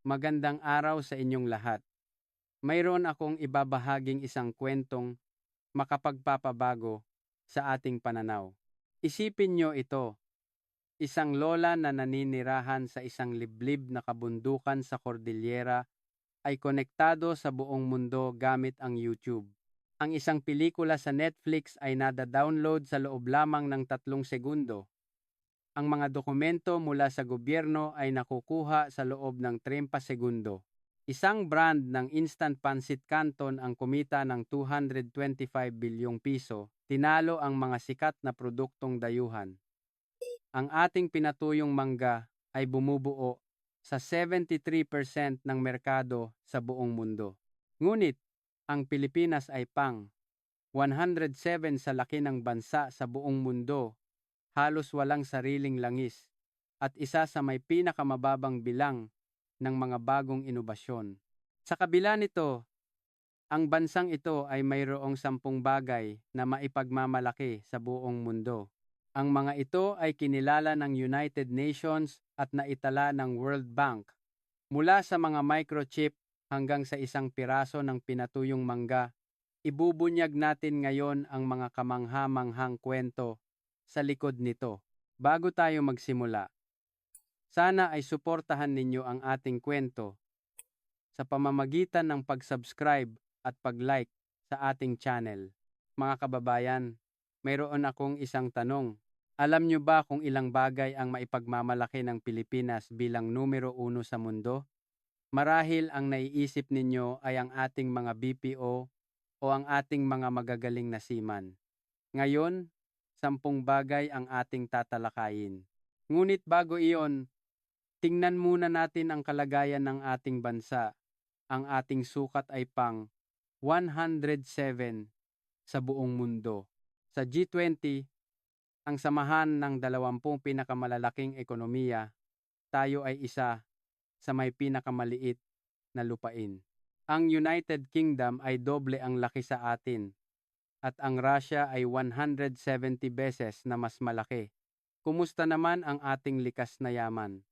Magandang araw sa inyong lahat. Mayroon akong ibabahaging isang kwentong makapagpapabago sa ating pananaw. Isipin nyo ito, isang lola na naninirahan sa isang liblib na kabundukan sa Cordillera ay konektado sa buong mundo gamit ang YouTube. Ang isang pelikula sa Netflix ay nada-download sa loob lamang ng 3 segundo. Ang mga dokumento mula sa gobyerno ay nakukuha sa loob ng 30 segundo. Isang brand ng instant pancit canton ang kumita ng 225 bilyong piso, tinalo ang mga sikat na produktong dayuhan. Ang ating pinatuyong mangga ay bumubuo sa 73% ng merkado sa buong mundo. Ngunit, ang Pilipinas ay pang 107 sa laki ng bansa sa buong mundo, halos walang sariling langis, at isa sa may pinakamababang bilang ng mga bagong inobasyon. Sa kabila nito, ang bansang ito ay mayroong 10 bagay na maipagmamalaki sa buong mundo. Ang mga ito ay kinilala ng United Nations at naitala ng World Bank. Mula sa mga microchip hanggang sa isang piraso ng pinatuyong mangga, ibubunyag natin ngayon ang mga kamangha-manghang kwento sa likod nito. Bago tayo magsimula, sana ay suportahan ninyo ang ating kwento sa pamamagitan ng pag-subscribe at pag-like sa ating channel. Mga kababayan, mayroon akong isang tanong. Alam nyo ba kung ilang bagay ang maipagmamalaki ng Pilipinas bilang numero 1 sa mundo? Marahil ang naiisip ninyo ay ang ating mga BPO o ang ating mga magagaling na seaman. Ngayon, 10 bagay ang ating tatalakayin. Ngunit bago iyon, tingnan muna natin ang kalagayan ng ating bansa. Ang ating sukat ay pang 107 sa buong mundo. Sa G20, ang samahan ng 20 pinakamalalaking ekonomiya, tayo ay isa sa may pinakamaliit na lupain. Ang United Kingdom ay doble ang laki sa atin, at ang Russia ay 170 beses na mas malaki. Kumusta naman ang ating likas na yaman?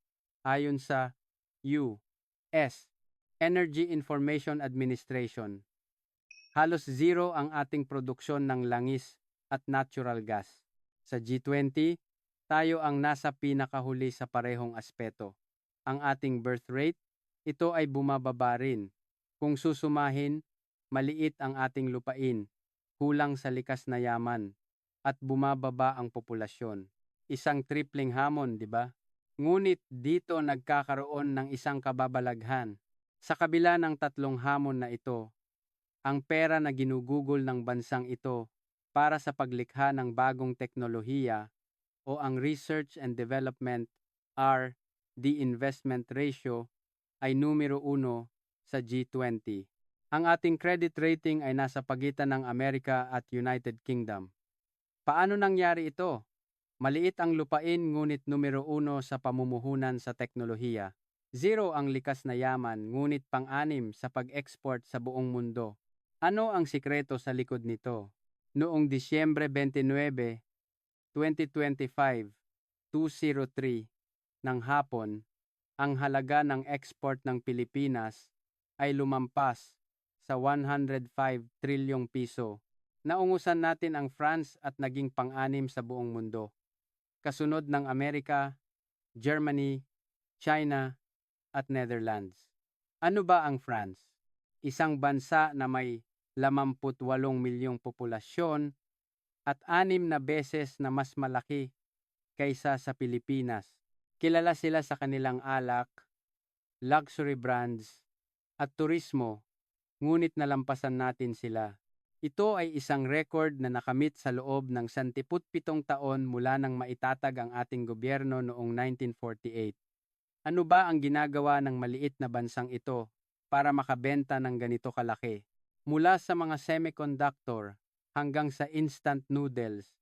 Ayon sa U.S. Energy Information Administration, halos zero ang ating produksyon ng langis at natural gas. Sa G20, tayo ang nasa pinakahuli sa parehong aspeto. Ang ating birth rate, ito ay bumababa rin. Kung susumahin, maliit ang ating lupain, kulang sa likas na yaman, at bumababa ang populasyon. Isang tripling hamon, di ba? Ngunit dito nagkakaroon ng isang kababalaghan. Sa kabila ng 3 hamon na ito, ang pera na ginugugol ng bansang ito para sa paglikha ng bagong teknolohiya o ang research and development R&D investment ratio ay numero 1 sa G20. Ang ating credit rating ay nasa pagitan ng Amerika at United Kingdom. Paano nangyari ito? Maliit ang lupain ngunit numero 1 sa pamumuhunan sa teknolohiya. Zero ang likas na yaman ngunit pang-6 sa pag-export sa buong mundo. Ano ang sikreto sa likod nito? Noong Disyembre 29, 2025, 2:03 ng hapon, ang halaga ng export ng Pilipinas ay lumampas sa 105 trilyong piso. Naungusan natin ang France at naging pang-6 sa buong mundo. Kasunod ng Amerika, Germany, China, at Netherlands. Ano ba ang France? Isang bansa na may 58 milyong populasyon at 6 na beses na mas malaki kaysa sa Pilipinas. Kilala sila sa kanilang alak, luxury brands, at turismo, ngunit nalampasan natin sila. Ito ay isang record na nakamit sa loob ng 17 taon mula nang maitatag ang ating gobyerno noong 1948. Ano ba ang ginagawa ng maliit na bansang ito para makabenta ng ganito kalaki? Mula sa mga semiconductor hanggang sa instant noodles,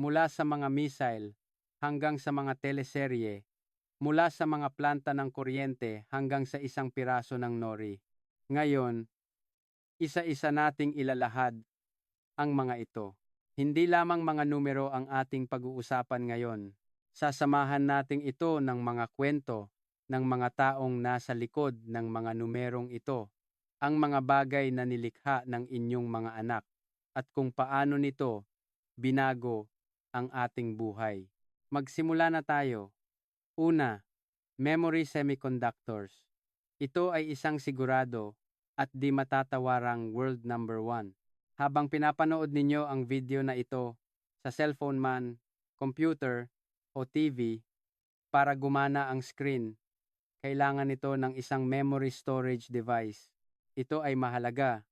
mula sa mga missile hanggang sa mga teleserye, mula sa mga planta ng kuryente hanggang sa isang piraso ng nori. Ngayon, isa-isa nating ilalahad ang mga ito. Hindi lamang mga numero ang ating pag-uusapan ngayon. Sasamahan nating ito ng mga kwento ng mga taong nasa likod ng mga numerong ito, ang mga bagay na nilikha ng inyong mga anak, at kung paano nito binago ang ating buhay. Magsimula na tayo. Una, memory semiconductors. Ito ay isang sigurado at di matatawarang world number one. Habang pinapanood ninyo ang video na ito sa cellphone man, computer, o TV, para gumana ang screen, kailangan ito ng isang memory storage device. Ito ay mahalaga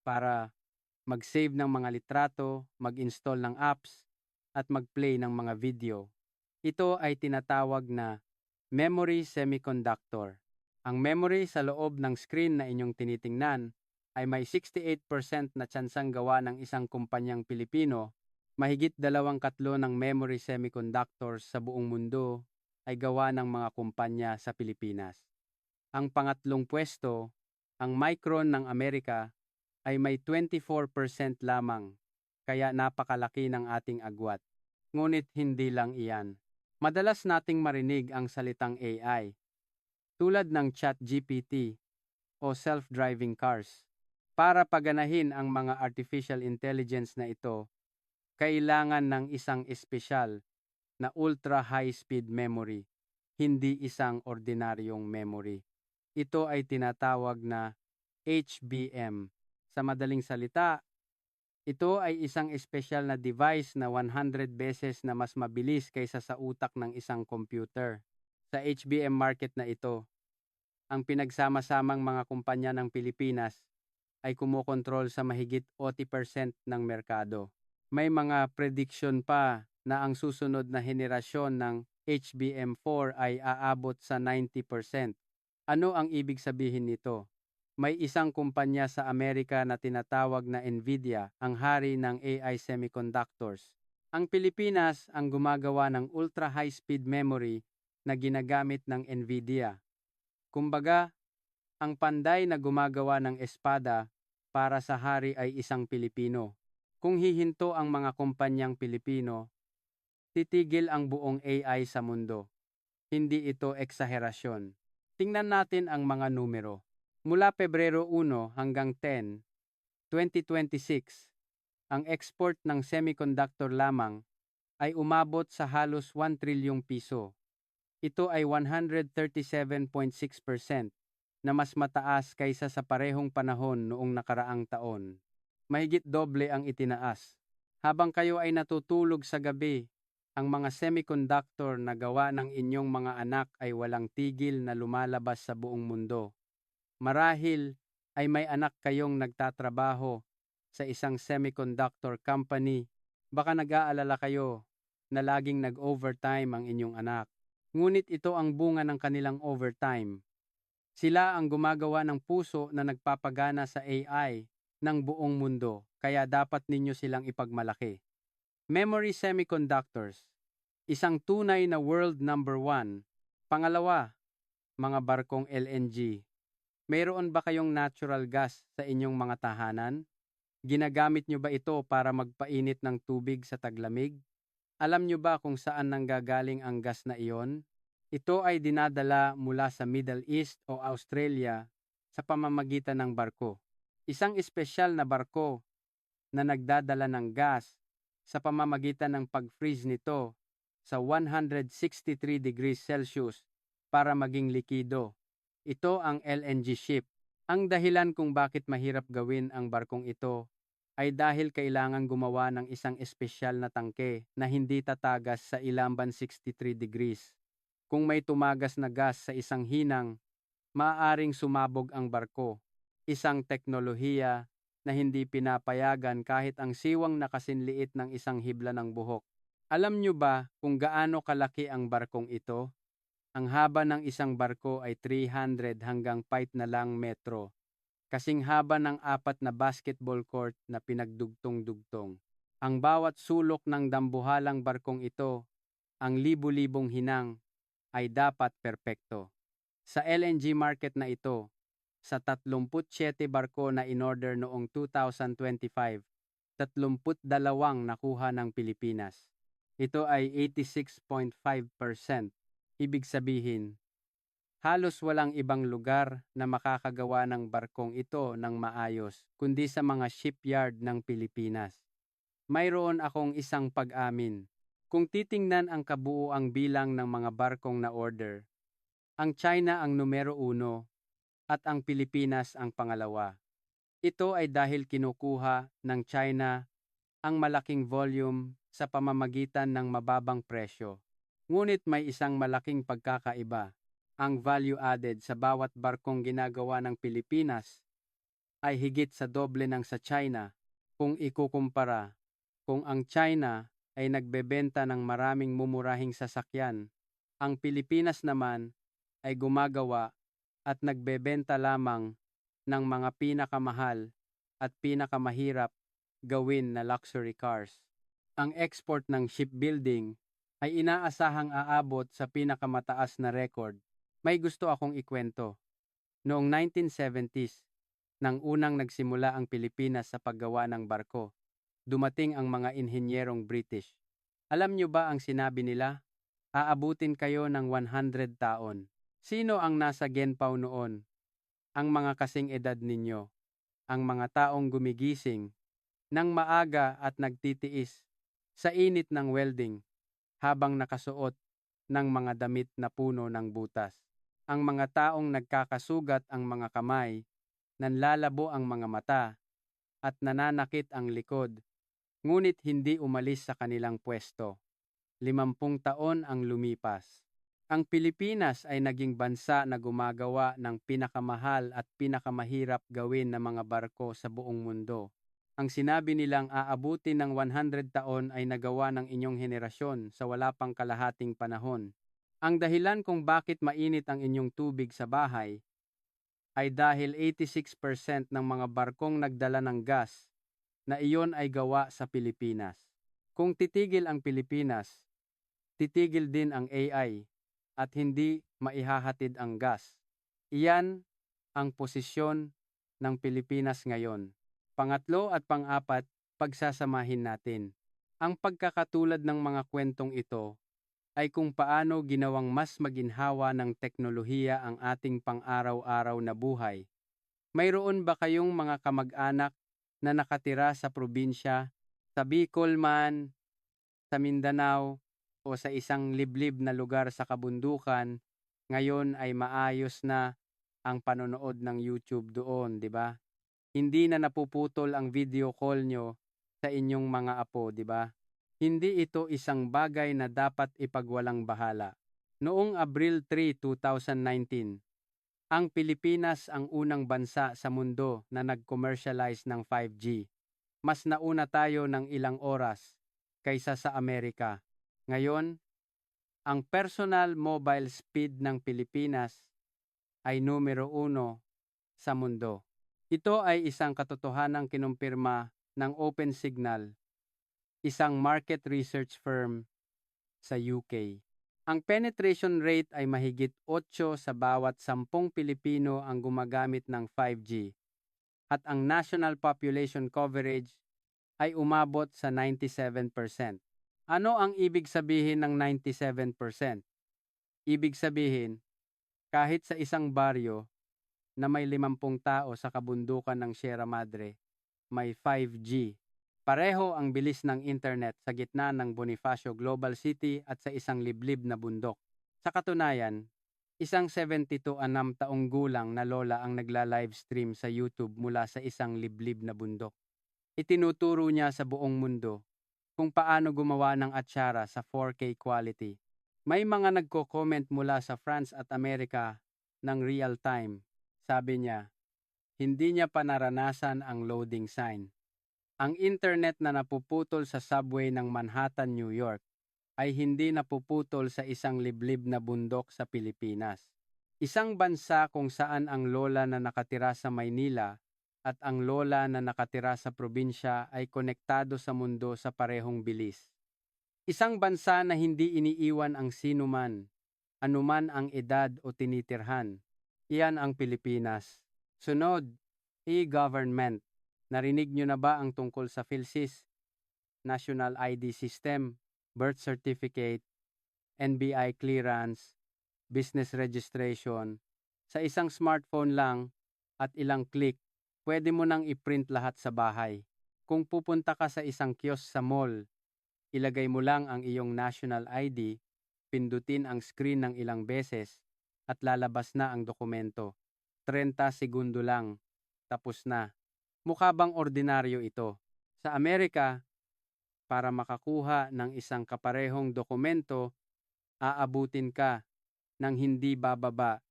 para mag-save ng mga litrato, mag-install ng apps, at mag-play ng mga video. Ito ay tinatawag na memory semiconductor. Ang memory sa loob ng screen na inyong tinitingnan ay may 68% na tsansang gawa ng isang kumpanyang Pilipino. Mahigit 2/3 ng memory semiconductors sa buong mundo ay gawa ng mga kumpanya sa Pilipinas. Ang pangatlong pwesto, ang Micron ng Amerika, ay may 24% lamang, kaya napakalaki ng ating agwat. Ngunit hindi lang iyan. Madalas nating marinig ang salitang AI, tulad ng ChatGPT o self-driving cars. Para paganahin ang mga artificial intelligence na ito, kailangan ng isang espesyal na ultra high-speed memory, hindi isang ordinaryong memory. Ito ay tinatawag na HBM. Sa madaling salita, ito ay isang espesyal na device na 100 beses na mas mabilis kaysa sa utak ng isang computer. Sa HBM market na ito, ang pinagsama-samang mga kumpanya ng Pilipinas ay kumokontrol sa mahigit 80% ng merkado. May mga prediction pa na ang susunod na henerasyon ng HBM4 ay aabot sa 90%. Ano ang ibig sabihin nito? May isang kumpanya sa Amerika na tinatawag na Nvidia, ang hari ng AI semiconductors. Ang Pilipinas ang gumagawa ng ultra high-speed memory na ginagamit ng Nvidia. Kumbaga, ang panday na gumagawa ng espada para sa hari ay isang Pilipino. Kung hihinto ang mga kumpanyang Pilipino, titigil ang buong AI sa mundo. Hindi ito eksaherasyon. Tingnan natin ang mga numero. Mula Pebrero 1 hanggang 10, 2026, ang export ng semiconductor lamang ay umabot sa halos 1 trilyong piso. Ito ay 137.6% na mas mataas kaysa sa parehong panahon noong nakaraang taon. Mahigit doble ang itinaas. Habang kayo ay natutulog sa gabi, ang mga semiconductor na gawa ng inyong mga anak ay walang tigil na lumalabas sa buong mundo. Marahil ay may anak kayong nagtatrabaho sa isang semiconductor company. Baka nag-aalala kayo na laging nag-overtime ang inyong anak. Ngunit ito ang bunga ng kanilang overtime. Sila ang gumagawa ng puso na nagpapagana sa AI ng buong mundo, kaya dapat ninyo silang ipagmalaki. Memory semiconductors, isang tunay na world number one. Pangalawa, mga barkong LNG. Mayroon ba kayong natural gas sa inyong mga tahanan? Ginagamit nyo ba ito para magpainit ng tubig sa taglamig? Alam nyo ba kung saan nanggagaling ang gas na iyon? Ito ay dinadala mula sa Middle East o Australia sa pamamagitan ng barko. Isang espesyal na barko na nagdadala ng gas sa pamamagitan ng pag-freeze nito sa 163 degrees Celsius para maging likido. Ito ang LNG ship. Ang dahilan kung bakit mahirap gawin ang barkong ito ay dahil kailangan gumawa ng isang espesyal na tangke na hindi tatagas sa ilamban 63 degrees. Kung may tumagas na gas sa isang hinang, maaaring sumabog ang barko. Isang teknolohiya na hindi pinapayagan kahit ang siwang na kasinliit ng isang hibla ng buhok. Alam nyo ba kung gaano kalaki ang barkong ito? Ang haba ng isang barko ay 300 hanggang 5 na lang metro, kasing haba ng 4 na basketball court na pinagdugtong-dugtong. Ang bawat sulok ng dambuhalang barkong ito, ang libu-libong hinang, ay dapat perpekto. Sa LNG market na ito, sa 37 barko na in-order noong 2025, 32 nakuha ng Pilipinas. Ito ay 86.5%. Ibig sabihin, Halos walang ibang lugar na makakagawa ng barkong ito ng maayos kundi sa mga shipyard ng Pilipinas. Mayroon akong isang pag-amin. Kung titingnan ang kabuuang bilang ng mga barkong na order, ang China ang numero 1 at ang Pilipinas ang pangalawa. Ito ay dahil kinukuha ng China ang malaking volume sa pamamagitan ng mababang presyo. Ngunit may isang malaking pagkakaiba. Ang value added sa bawat barkong ginagawa ng Pilipinas ay higit sa doble ng sa China kung ikukumpara. Kung ang China ay nagbebenta ng maraming mumurahing sasakyan, ang Pilipinas naman ay gumagawa at nagbebenta lamang ng mga pinakamahal at pinakamahirap gawin na luxury cars. Ang export ng shipbuilding ay inaasahang aabot sa pinakamataas na record. May gusto akong ikwento. Noong 1970s, nang unang nagsimula ang Pilipinas sa paggawa ng barko, dumating ang mga inhinyerong British. Alam nyo ba ang sinabi nila? Aabutin kayo ng 100 taon. Sino ang nasa Genpao noon? Ang mga kasing edad ninyo. Ang mga taong gumigising ng maaga at nagtitiis sa init ng welding habang nakasuot ng mga damit na puno ng butas. Ang mga taong nagkakasugat ang mga kamay, nanlalabo ang mga mata, at nananakit ang likod, ngunit hindi umalis sa kanilang pwesto. 50 taon ang lumipas. Ang Pilipinas ay naging bansa na gumagawa ng pinakamahal at pinakamahirap gawin na mga barko sa buong mundo. Ang sinabi nilang aabutin ng 100 taon ay nagawa ng inyong henerasyon sa wala pang kalahating panahon. Ang dahilan kung bakit mainit ang inyong tubig sa bahay ay dahil 86% ng mga barkong nagdala ng gas na iyon ay gawa sa Pilipinas. Kung titigil ang Pilipinas, titigil din ang AI at hindi maihahatid ang gas. Iyan ang posisyon ng Pilipinas ngayon. Pangatlo at pang-apat, pagsasamahin natin. Ang pagkakatulad ng mga kwentong ito ay kung paano ginawang mas maginhawa ng teknolohiya ang ating pang-araw-araw na buhay. Mayroon ba kayong mga kamag-anak na nakatira sa probinsya, sa Bicol man, sa Mindanao, o sa isang liblib na lugar sa kabundukan, ngayon ay maayos na ang panonood ng YouTube doon, di ba? Hindi na napuputol ang video call nyo sa inyong mga apo, di ba? Hindi ito isang bagay na dapat ipagwalang bahala. Noong Abril 3, 2019, ang Pilipinas ang unang bansa sa mundo na nag-commercialize ng 5G. Mas nauna tayo ng ilang oras kaysa sa Amerika. Ngayon, ang personal mobile speed ng Pilipinas ay numero 1 sa mundo. Ito ay isang katotohanang kinumpirma ng OpenSignal, isang market research firm sa UK. Ang penetration rate ay mahigit 8 sa bawat 10 Pilipino ang gumagamit ng 5G at ang national population coverage ay umabot sa 97%. Ano ang ibig sabihin ng 97%? Ibig sabihin, kahit sa isang baryo na may 50 tao sa kabundukan ng Sierra Madre, may 5G. Pareho ang bilis ng internet sa gitna ng Bonifacio Global City at sa isang liblib na bundok. Sa katunayan, isang 72 taong gulang na lola ang nagla-livestream sa YouTube mula sa isang liblib na bundok. Itinuturo niya sa buong mundo kung paano gumawa ng atsara sa 4K quality. May mga nagko-comment mula sa France at Amerika ng real time. Sabi niya, hindi niya pa naranasan ang loading sign. Ang internet na napuputol sa subway ng Manhattan, New York, ay hindi napuputol sa isang liblib na bundok sa Pilipinas. Isang bansa kung saan ang lola na nakatira sa Maynila at ang lola na nakatira sa probinsya ay konektado sa mundo sa parehong bilis. Isang bansa na hindi iniiwan ang sinuman, anuman ang edad o tinitirhan. Iyan ang Pilipinas. Sunod, e-government. Narinig nyo na ba ang tungkol sa PhilSys, National ID System, Birth Certificate, NBI Clearance, business registration. Sa isang smartphone lang at ilang click, pwede mo nang i-print lahat sa bahay. Kung pupunta ka sa isang kiosk sa mall, ilagay mo lang ang iyong national ID, pindutin ang screen ng ilang beses, at lalabas na ang dokumento. 30 segundo lang, tapos na. Mukha bang ordinaryo ito? Sa Amerika, para makakuha ng isang kaparehong dokumento, aabutin ka ng hindi bababa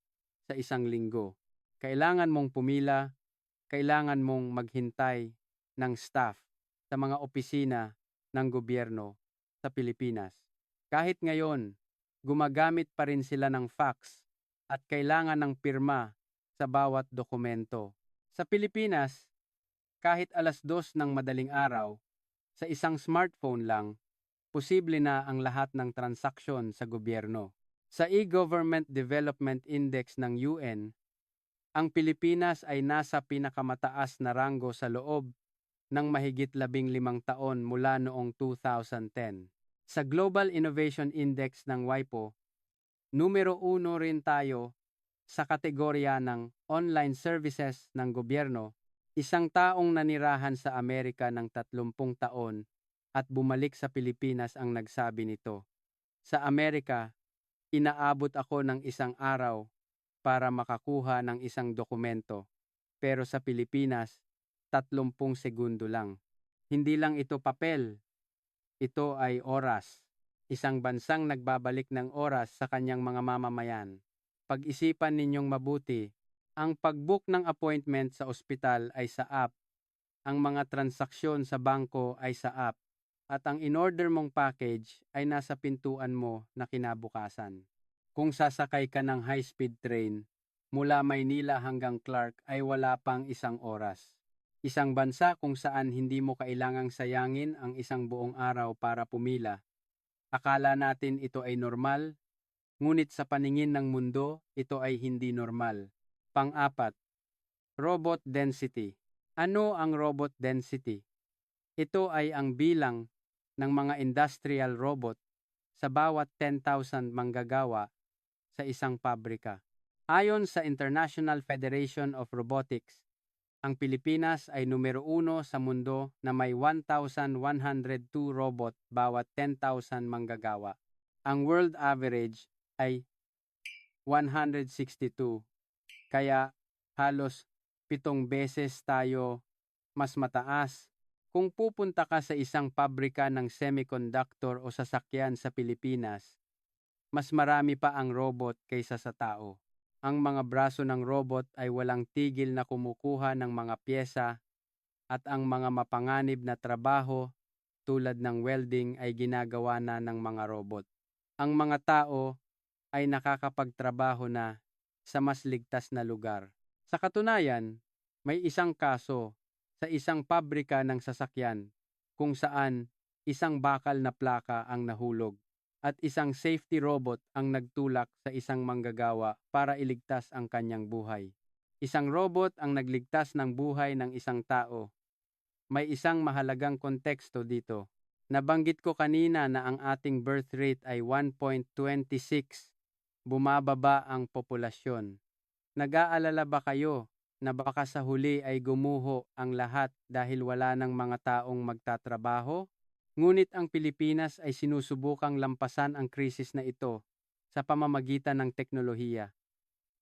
sa 1 linggo. Kailangan mong pumila, kailangan mong maghintay ng staff sa mga opisina ng gobyerno sa Pilipinas. Kahit ngayon, gumagamit pa rin sila ng fax at kailangan ng pirma sa bawat dokumento. Sa Pilipinas, kahit 2:00 ng madaling araw, sa isang smartphone lang, posible na ang lahat ng transaksyon sa gobyerno. Sa e-Government Development Index ng UN, ang Pilipinas ay nasa pinakamataas na ranggo sa loob ng mahigit 15 taon mula noong 2010. Sa Global Innovation Index ng WIPO, numero 1 rin tayo sa kategorya ng online services ng gobyerno. Isang taong nanirahan sa Amerika ng 30 taon at bumalik sa Pilipinas ang nagsabi nito. Sa Amerika, inaabot ako ng 1 araw para makakuha ng isang dokumento, pero sa Pilipinas, 30 segundo lang. Hindi lang ito papel, ito ay oras. Isang bansang nagbabalik ng oras sa kanyang mga mamamayan. Pag-isipan ninyong mabuti, ang pag-book ng appointment sa ospital ay sa app, ang mga transaksyon sa bangko ay sa app, at ang in-order mong package ay nasa pintuan mo na kinabukasan. Kung sasakay ka ng high-speed train, mula Maynila hanggang Clark ay wala pang 1 oras. Isang bansa kung saan hindi mo kailangang sayangin ang isang buong araw para pumila. Akala natin ito ay normal, ngunit sa paningin ng mundo, ito ay hindi normal. Pang-4, robot density. Ano ang robot density? Ito ay ang bilang ng mga industrial robot sa bawat 10,000 manggagawa sa isang pabrika. Ayon sa International Federation of Robotics, ang Pilipinas ay numero 1 sa mundo na may 1,102 robot bawat 10,000 manggagawa. Ang world average ay 162, kaya halos 7 beses tayo mas mataas. Kung pupunta ka sa isang pabrika ng semiconductor o sasakyan sa Pilipinas, mas marami pa ang robot kaysa sa tao. Ang mga braso ng robot ay walang tigil na kumukuha ng mga pyesa at ang mga mapanganib na trabaho tulad ng welding ay ginagawa na ng mga robot. Ang mga tao ay nakakapagtrabaho na sa mas ligtas na lugar. Sa katunayan, may isang kaso sa isang pabrika ng sasakyan kung saan isang bakal na plaka ang nahulog at isang safety robot ang nagtulak sa isang manggagawa para iligtas ang kanyang buhay. Isang robot ang nagligtas ng buhay ng isang tao. May isang mahalagang konteksto dito. Nabanggit ko kanina na ang ating birth rate ay 1.26. Bumababa ang populasyon. Nag-aalala ba kayo na baka sa huli ay gumuho ang lahat dahil wala ng mga taong magtatrabaho? Ngunit ang Pilipinas ay sinusubukang lampasan ang krisis na ito sa pamamagitan ng teknolohiya.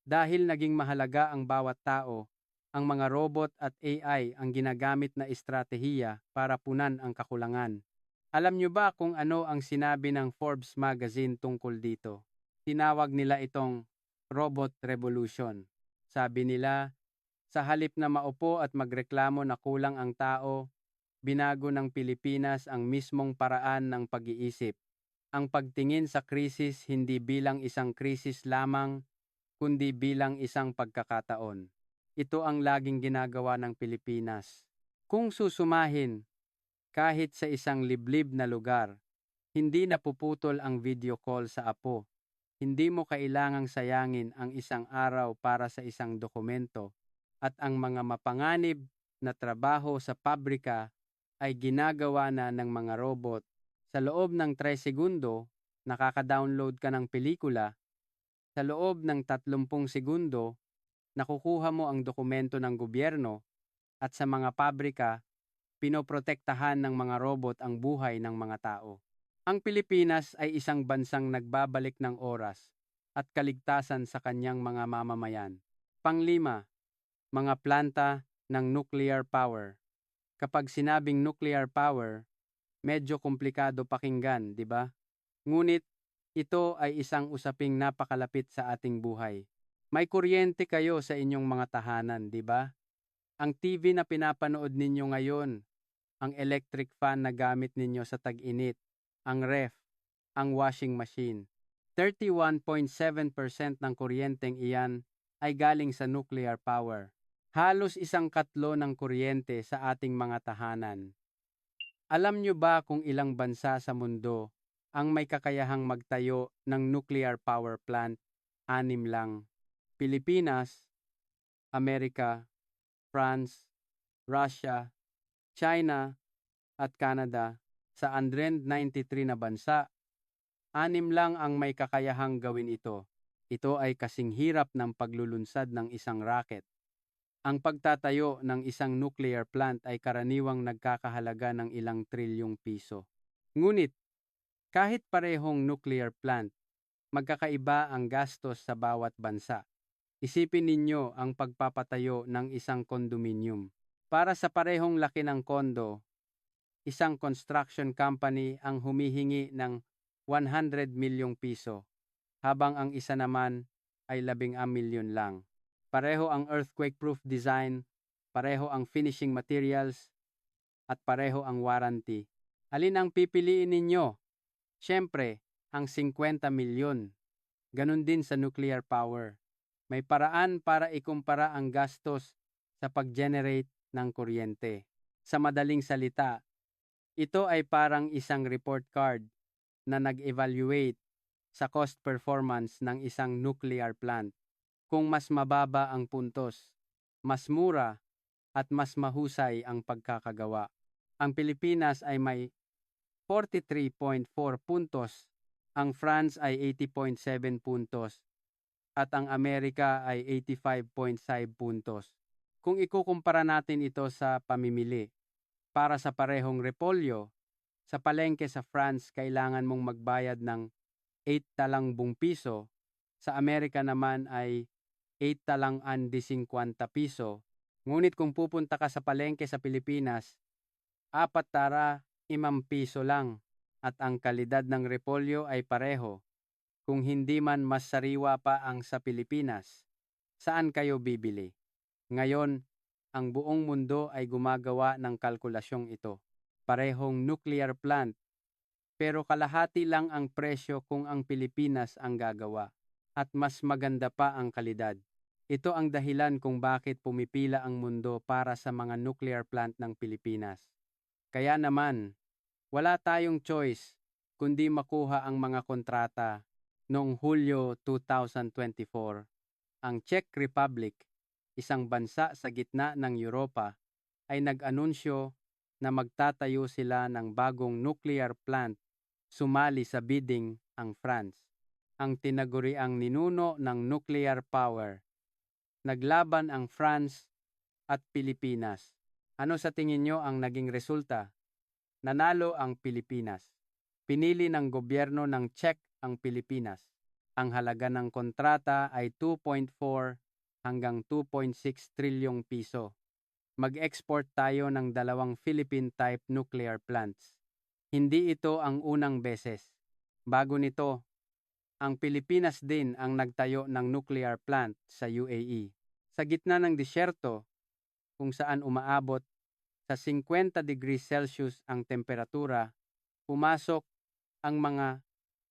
Dahil naging mahalaga ang bawat tao, ang mga robot at AI ang ginagamit na estratehiya para punan ang kakulangan. Alam nyo ba kung ano ang sinabi ng Forbes magazine tungkol dito? Tinawag nila itong robot revolution. Sabi nila, sa halip na maupo at magreklamo na kulang ang tao, binago ng Pilipinas ang mismong paraan ng pag-iisip. Ang pagtingin sa krisis hindi bilang isang krisis lamang, kundi bilang isang pagkakataon. Ito ang laging ginagawa ng Pilipinas. Kung susumahin, kahit sa isang liblib na lugar, hindi napuputol ang video call sa apo. Hindi mo kailangang sayangin ang 1 araw para sa isang dokumento at ang mga mapanganib na trabaho sa pabrika ay ginagawa na ng mga robot. Sa loob ng 3 segundo, nakaka-download ka ng pelikula. Sa loob ng 30 segundo, nakukuha mo ang dokumento ng gobyerno at sa mga pabrika, pinoprotektahan ng mga robot ang buhay ng mga tao. Ang Pilipinas ay isang bansang nagbabalik ng oras at kaligtasan sa kanyang mga mamamayan. Panglima, mga planta ng nuclear power. Kapag sinabing nuclear power, medyo komplikado pakinggan, di ba? Ngunit ito ay isang usaping napakalapit sa ating buhay. May kuryente kayo sa inyong mga tahanan, di ba? Ang TV na pinapanood ninyo ngayon, ang electric fan na gamit ninyo sa tag-init, ang ref, ang washing machine. 31.7% ng kuryenteng iyan ay galing sa nuclear power. Halos 1/4 ng kuryente sa ating mga tahanan. Alam nyo ba kung ilang bansa sa mundo ang may kakayahang magtayo ng nuclear power plant? 6 lang. Pilipinas, Amerika, France, Russia, China, at Canada. Sa 193 na bansa, 6 lang ang may kakayahang gawin ito. Ito ay kasing hirap ng paglulunsad ng isang rocket. Ang pagtatayo ng isang nuclear plant ay karaniwang nagkakahalaga ng ilang trilyong piso. Ngunit, kahit parehong nuclear plant, magkakaiba ang gastos sa bawat bansa. Isipin ninyo ang pagpapatayo ng isang kondominium. Para sa parehong laki ng kondo, isang construction company ang humihingi ng 100 milyong piso, habang ang isa naman ay 11 milyon lang. Pareho ang earthquake-proof design, pareho ang finishing materials, at pareho ang warranty. Alin ang pipiliin ninyo? Siyempre, ang 50 milyon. Ganun din sa nuclear power. May paraan para ikumpara ang gastos sa pag-generate ng kuryente. Sa madaling salita, ito ay parang isang report card na nag-evaluate sa cost performance ng isang nuclear plant. Kung mas mababa ang puntos, mas mura at mas mahusay ang pagkakagawa. Ang Pilipinas ay may 43.4 puntos, ang France ay 80.7 puntos, at ang Amerika ay 85.5 puntos. Kung ikukumpara natin ito sa pamimili, para sa parehong repolyo, sa palengke sa France kailangan mong magbayad ng 8 piso, sa Amerika naman ay 8 piso. Ngunit kung pupunta ka sa palengke sa Pilipinas, 5 piso lang at ang kalidad ng repolyo ay pareho. Kung hindi man mas sariwa pa ang sa Pilipinas, saan kayo bibili? Ngayon, ang buong mundo ay gumagawa ng kalkulasyong ito. Parehong nuclear plant, pero kalahati lang ang presyo kung ang Pilipinas ang gagawa, at mas maganda pa ang kalidad. Ito ang dahilan kung bakit pumipila ang mundo para sa mga nuclear plant ng Pilipinas. Kaya naman, wala tayong choice kundi makuha ang mga kontrata. Noong Hulyo 2024, ang Czech Republic, isang bansa sa gitna ng Europa, ay nag-anunsyo na magtatayo sila ng bagong nuclear plant. Sumali sa bidding ang France, ang tinaguriang ninuno ng nuclear power. Naglaban ang France at Pilipinas. Ano sa tingin nyo ang naging resulta? Nanalo ang Pilipinas. Pinili ng gobyerno ng Czech ang Pilipinas. Ang halaga ng kontrata ay 2.4 hanggang 2.6 trilyong piso. Mag-export tayo ng 2 Philippine-type nuclear plants. Hindi ito ang unang beses. Bago nito, ang Pilipinas din ang nagtayo ng nuclear plant sa UAE. Sa gitna ng disyerto, kung saan umaabot sa 50 degrees Celsius ang temperatura, pumasok ang mga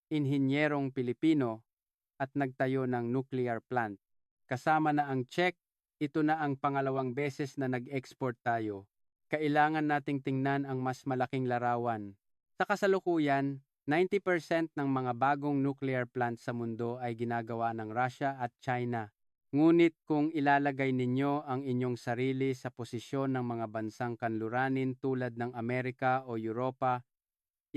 inhinyerong Pilipino at nagtayo ng nuclear plant. Kasama na ang Czech, ito na ang pangalawang beses na nag-export tayo. Kailangan nating tingnan ang mas malaking larawan. Sa kasalukuyan, 90% ng mga bagong nuclear plant sa mundo ay ginagawa ng Russia at China. Ngunit kung ilalagay ninyo ang inyong sarili sa posisyon ng mga bansang kanluranin tulad ng Amerika o Europa,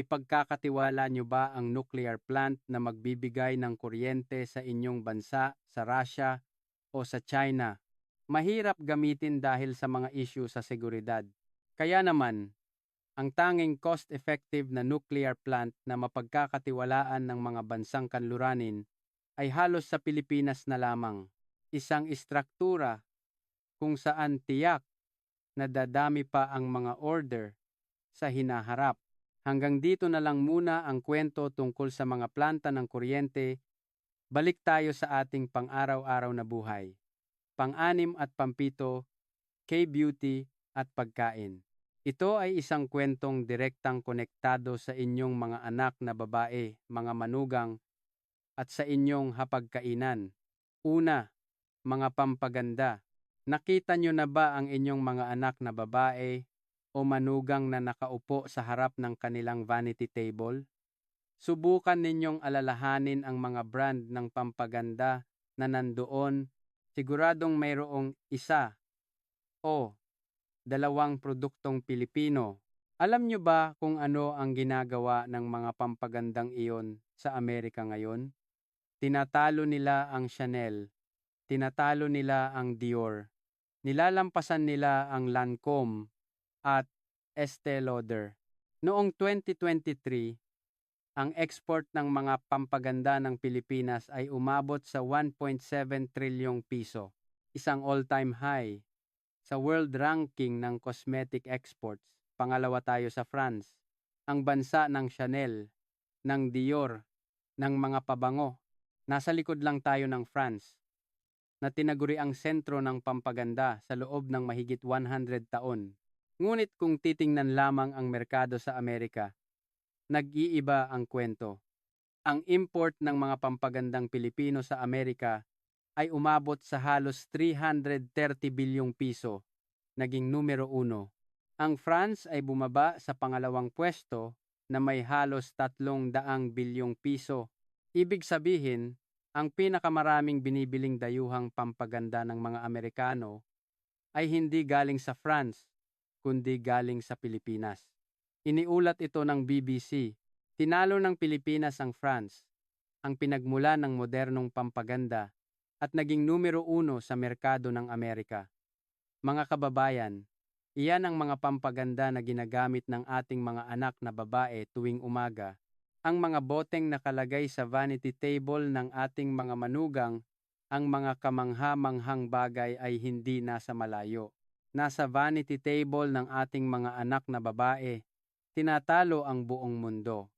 Ipagkakatiwala nyo ba ang nuclear plant na magbibigay ng kuryente sa inyong bansa, sa Russia o sa China? Mahirap gamitin dahil sa mga issue sa seguridad. Kaya naman, ang tanging cost-effective na nuclear plant na mapagkakatiwalaan ng mga bansang kanluranin ay halos sa Pilipinas na lamang. Isang istruktura kung saan tiyak na dadami pa ang mga order sa hinaharap. Hanggang dito na lang muna ang kwento tungkol sa mga planta ng kuryente. Balik tayo sa ating pang-araw-araw na buhay. Pang-anim at pampito, K-beauty at pagkain. Ito ay isang kwentong direktang konektado sa inyong mga anak na babae, mga manugang, at sa inyong hapagkainan. Una, mga pampaganda. Nakita nyo na ba ang inyong mga anak na babae o manugang na nakaupo sa harap ng kanilang vanity table? Subukan ninyong alalahanin ang mga brand ng pampaganda na nandoon. Siguradong mayroong isa o dalawang produktong Pilipino. Alam nyo ba kung ano ang ginagawa ng mga pampagandang iyon sa Amerika ngayon? Tinatalo nila ang Chanel, tinatalo nila ang Dior, nilalampasan nila ang Lancome at Estée Lauder. Noong 2023, ang export ng mga pampaganda ng Pilipinas ay umabot sa 1.7 trilyong piso, isang all-time high. Sa world ranking ng cosmetic exports, pangalawa tayo sa France, ang bansa ng Chanel, ng Dior, ng mga pabango. Nasa likod lang tayo ng France, na tinaguri ang sentro ng pampaganda sa loob ng mahigit 100 taon. Ngunit kung titingnan lamang ang merkado sa Amerika, nag-iiba ang kwento. Ang import ng mga pampagandang Pilipino sa Amerika ay umabot sa halos 330 bilyong piso, naging numero 1. Ang France ay bumaba sa pangalawang pwesto na may halos 300 bilyong piso. Ibig sabihin, ang pinakamaraming binibiling dayuhang pampaganda ng mga Amerikano ay hindi galing sa France, kundi galing sa Pilipinas. Iniulat ito ng BBC. Tinalo ng Pilipinas ang France, ang pinagmula ng modernong pampaganda, at naging numero 1 sa merkado ng Amerika. Mga kababayan, iyan ang mga pampaganda na ginagamit ng ating mga anak na babae tuwing umaga. Ang mga boteng nakalagay sa vanity table ng ating mga manugang, ang mga kamangha-manghang bagay ay hindi nasa malayo. Nasa vanity table ng ating mga anak na babae, tinatalo ang buong mundo.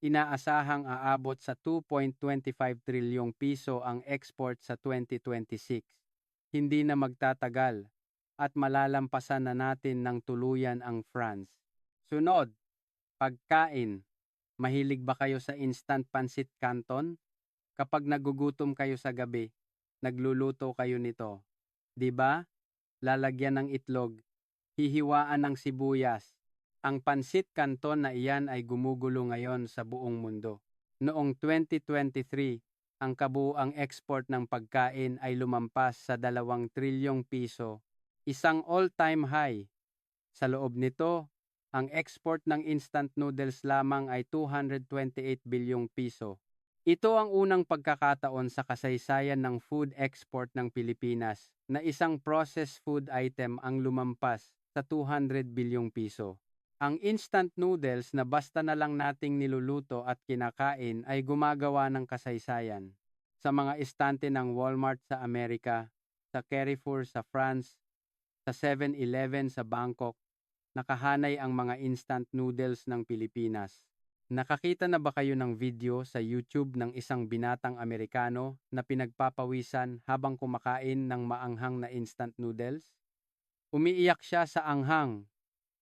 Inaasahang aabot sa 2.25 trilyong piso ang export sa 2026. Hindi na magtatagal at malalampasan na natin ng tuluyan ang France. Sunod, pagkain. Mahilig ba kayo sa instant pancit canton? Kapag nagugutom kayo sa gabi, nagluluto kayo nito. 'Di ba? Lalagyan ng itlog, hihiwaan ng sibuyas. Ang pancit canton na iyan ay gumugulo ngayon sa buong mundo. Noong 2023, ang kabuuang export ng pagkain ay lumampas sa 2 trilyong piso, isang all-time high. Sa loob nito, ang export ng instant noodles lamang ay 228 bilyong piso. Ito ang unang pagkakataon sa kasaysayan ng food export ng Pilipinas na isang processed food item ang lumampas sa 200 bilyong piso. Ang instant noodles na basta na lang nating niluluto at kinakain ay gumagawa ng kasaysayan. Sa mga estante ng Walmart sa Amerika, sa Carrefour sa France, sa 7-Eleven sa Bangkok, nakahanay ang mga instant noodles ng Pilipinas. Nakakita na ba kayo ng video sa YouTube ng isang binatang Amerikano na pinagpapawisan habang kumakain ng maanghang na instant noodles? Umiiyak siya sa anghang,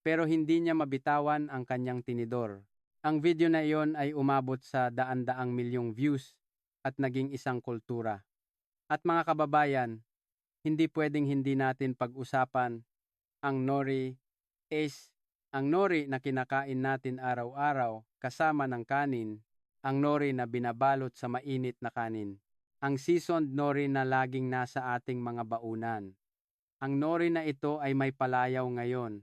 pero hindi niya mabitawan ang kanyang tinidor. Ang video na iyon ay umabot sa daan-daang milyong views at naging isang kultura. At mga kababayan, hindi pwedeng hindi natin pag-usapan ang nori. Ang nori na kinakain natin araw-araw kasama ng kanin, ang nori na binabalot sa mainit na kanin. Ang seasoned nori na laging nasa ating mga baunan. Ang nori na ito ay may palayaw ngayon,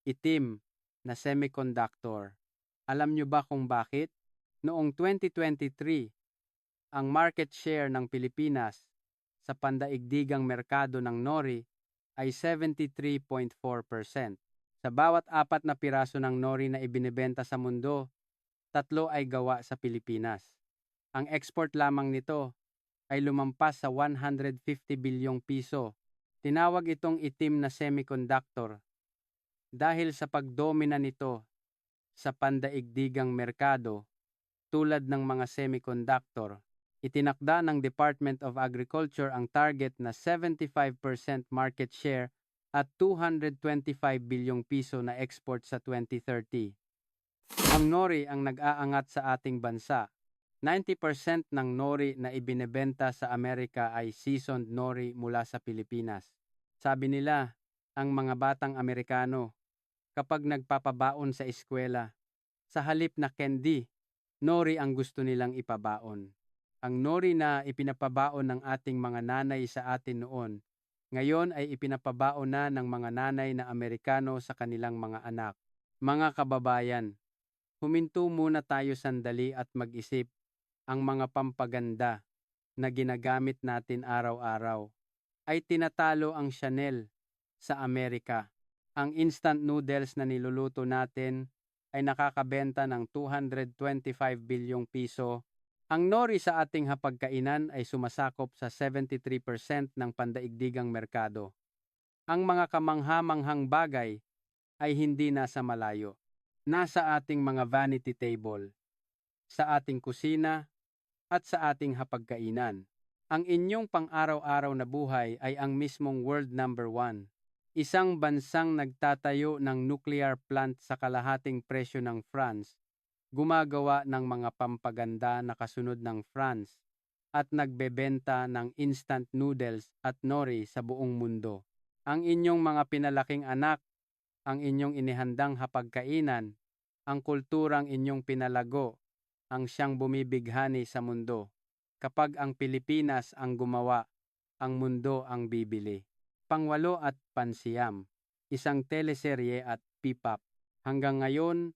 itim na semiconductor, Alam nyo ba kung bakit? Noong 2023, ang market share ng Pilipinas sa pandaigdigang merkado ng nori ay 73.4%. Sa bawat 4 na piraso ng nori na ibinebenta sa mundo, 3 ay gawa sa Pilipinas. Ang export lamang nito ay lumampas sa 150 bilyong piso. Tinawag itong itim na semiconductor dahil sa pagdomina nito sa pandaigdigang merkado tulad ng mga semiconductor. Itinakda ng Department of Agriculture ang target na 75% market share at 225 bilyong piso na export sa 2030. Ang nori ang nag-aangat sa ating bansa. 90% ng nori na ibinebenta sa Amerika ay seasoned nori mula sa Pilipinas. Sabi nila, ang mga batang Amerikano, kapag nagpapabaon sa eskwela, sa halip na candy, nori ang gusto nilang ipabaon. Ang nori na ipinapabaon ng ating mga nanay sa atin noon, ngayon ay ipinapabaon na ng mga nanay na Amerikano sa kanilang mga anak. Mga kababayan, huminto muna tayo sandali at mag-isip. Ang mga pampaganda na ginagamit natin araw-araw ay tinatalo ang Chanel sa Amerika. Ang instant noodles na niluluto natin ay nakakabenta ng 225 bilyong piso. Ang nori sa ating hapagkainan ay sumasakop sa 73% ng pandaigdigang merkado. Ang mga kamangha-manghang bagay ay hindi nasa malayo. Nasa ating mga vanity table, sa ating kusina, at sa ating hapagkainan. Ang inyong pang-araw-araw na buhay ay ang mismong world number 1. Isang bansang nagtatayo ng nuclear plant sa kalahating presyo ng France, gumagawa ng mga pampaganda na kasunod ng France, at nagbebenta ng instant noodles at nori sa buong mundo. Ang inyong mga pinalaking anak, ang inyong inihandang hapagkainan, ang kulturang inyong pinalago, ang siyang bumibighani sa mundo. Kapag ang Pilipinas ang gumawa, ang mundo ang bibili. Pangwalo at pansiyam, isang teleserye at P-pop. Hanggang ngayon,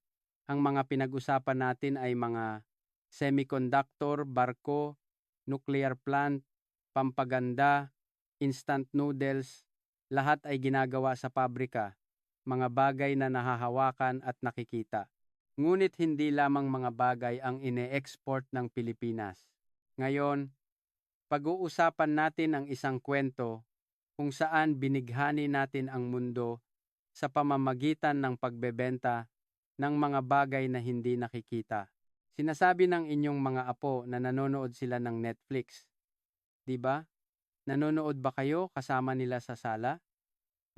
ang mga pinag-usapan natin ay mga semiconductor, barko, nuclear plant, pampaganda, instant noodles, lahat ay ginagawa sa pabrika, mga bagay na nahahawakan at nakikita. Ngunit hindi lamang mga bagay ang ine-export ng Pilipinas. Ngayon, pag-uusapan natin ang isang kwento kung saan binighani natin ang mundo sa pamamagitan ng pagbebenta ng mga bagay na hindi nakikita. Sinasabi ng inyong mga apo na nanonood sila ng Netflix. Di ba? Nanonood ba kayo kasama nila sa sala?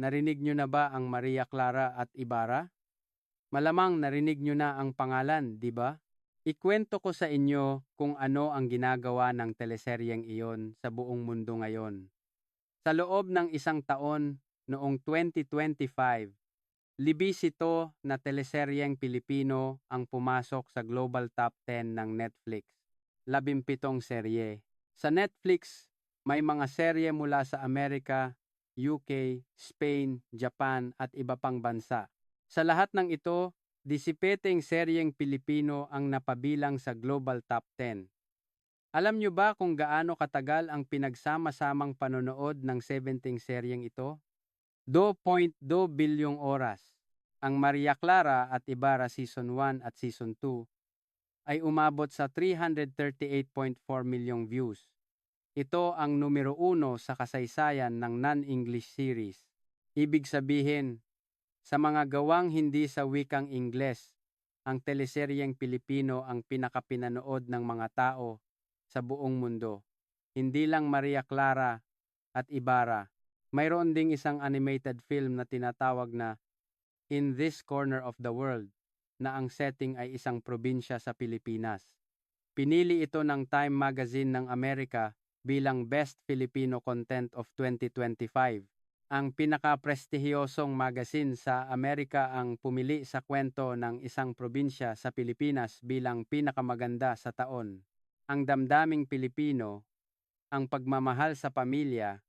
Narinig nyo na ba ang Maria Clara at Ibarra? Malamang narinig nyo na ang pangalan, di ba? Ikwento ko sa inyo kung ano ang ginagawa ng teleseryeng iyon sa buong mundo ngayon. Sa loob ng isang taon, noong 2025, libis ito na teleseryeng Pilipino ang pumasok sa Global Top 10 ng Netflix. 17 serye. Sa Netflix, may mga serye mula sa Amerika, UK, Spain, Japan at iba pang bansa. Sa lahat ng ito, 17 seryeng Pilipino ang napabilang sa Global Top 10. Alam nyo ba kung gaano katagal ang pinagsama-samang panonood ng 17 seryeng ito? 2.2 bilyong oras. Ang Maria Clara at Ibarra Season 1 at Season 2 ay umabot sa 338.4 milyong views. Ito ang numero 1 sa kasaysayan ng non-English series. Ibig sabihin, sa mga gawang hindi sa wikang Ingles, ang teleseryeng Pilipino ang pinakapinanood ng mga tao sa buong mundo. Hindi lang Maria Clara at Ibarra. Mayroon ding isang animated film na tinatawag na In This Corner of the World, na ang setting ay isang probinsya sa Pilipinas. Pinili ito ng Time Magazine ng Amerika bilang Best Filipino Content of 2025. Ang pinaka-prestihiyosong magazine sa Amerika ang pumili sa kwento ng isang probinsya sa Pilipinas bilang pinakamaganda sa taon. Ang damdaming Pilipino, ang pagmamahal sa pamilya,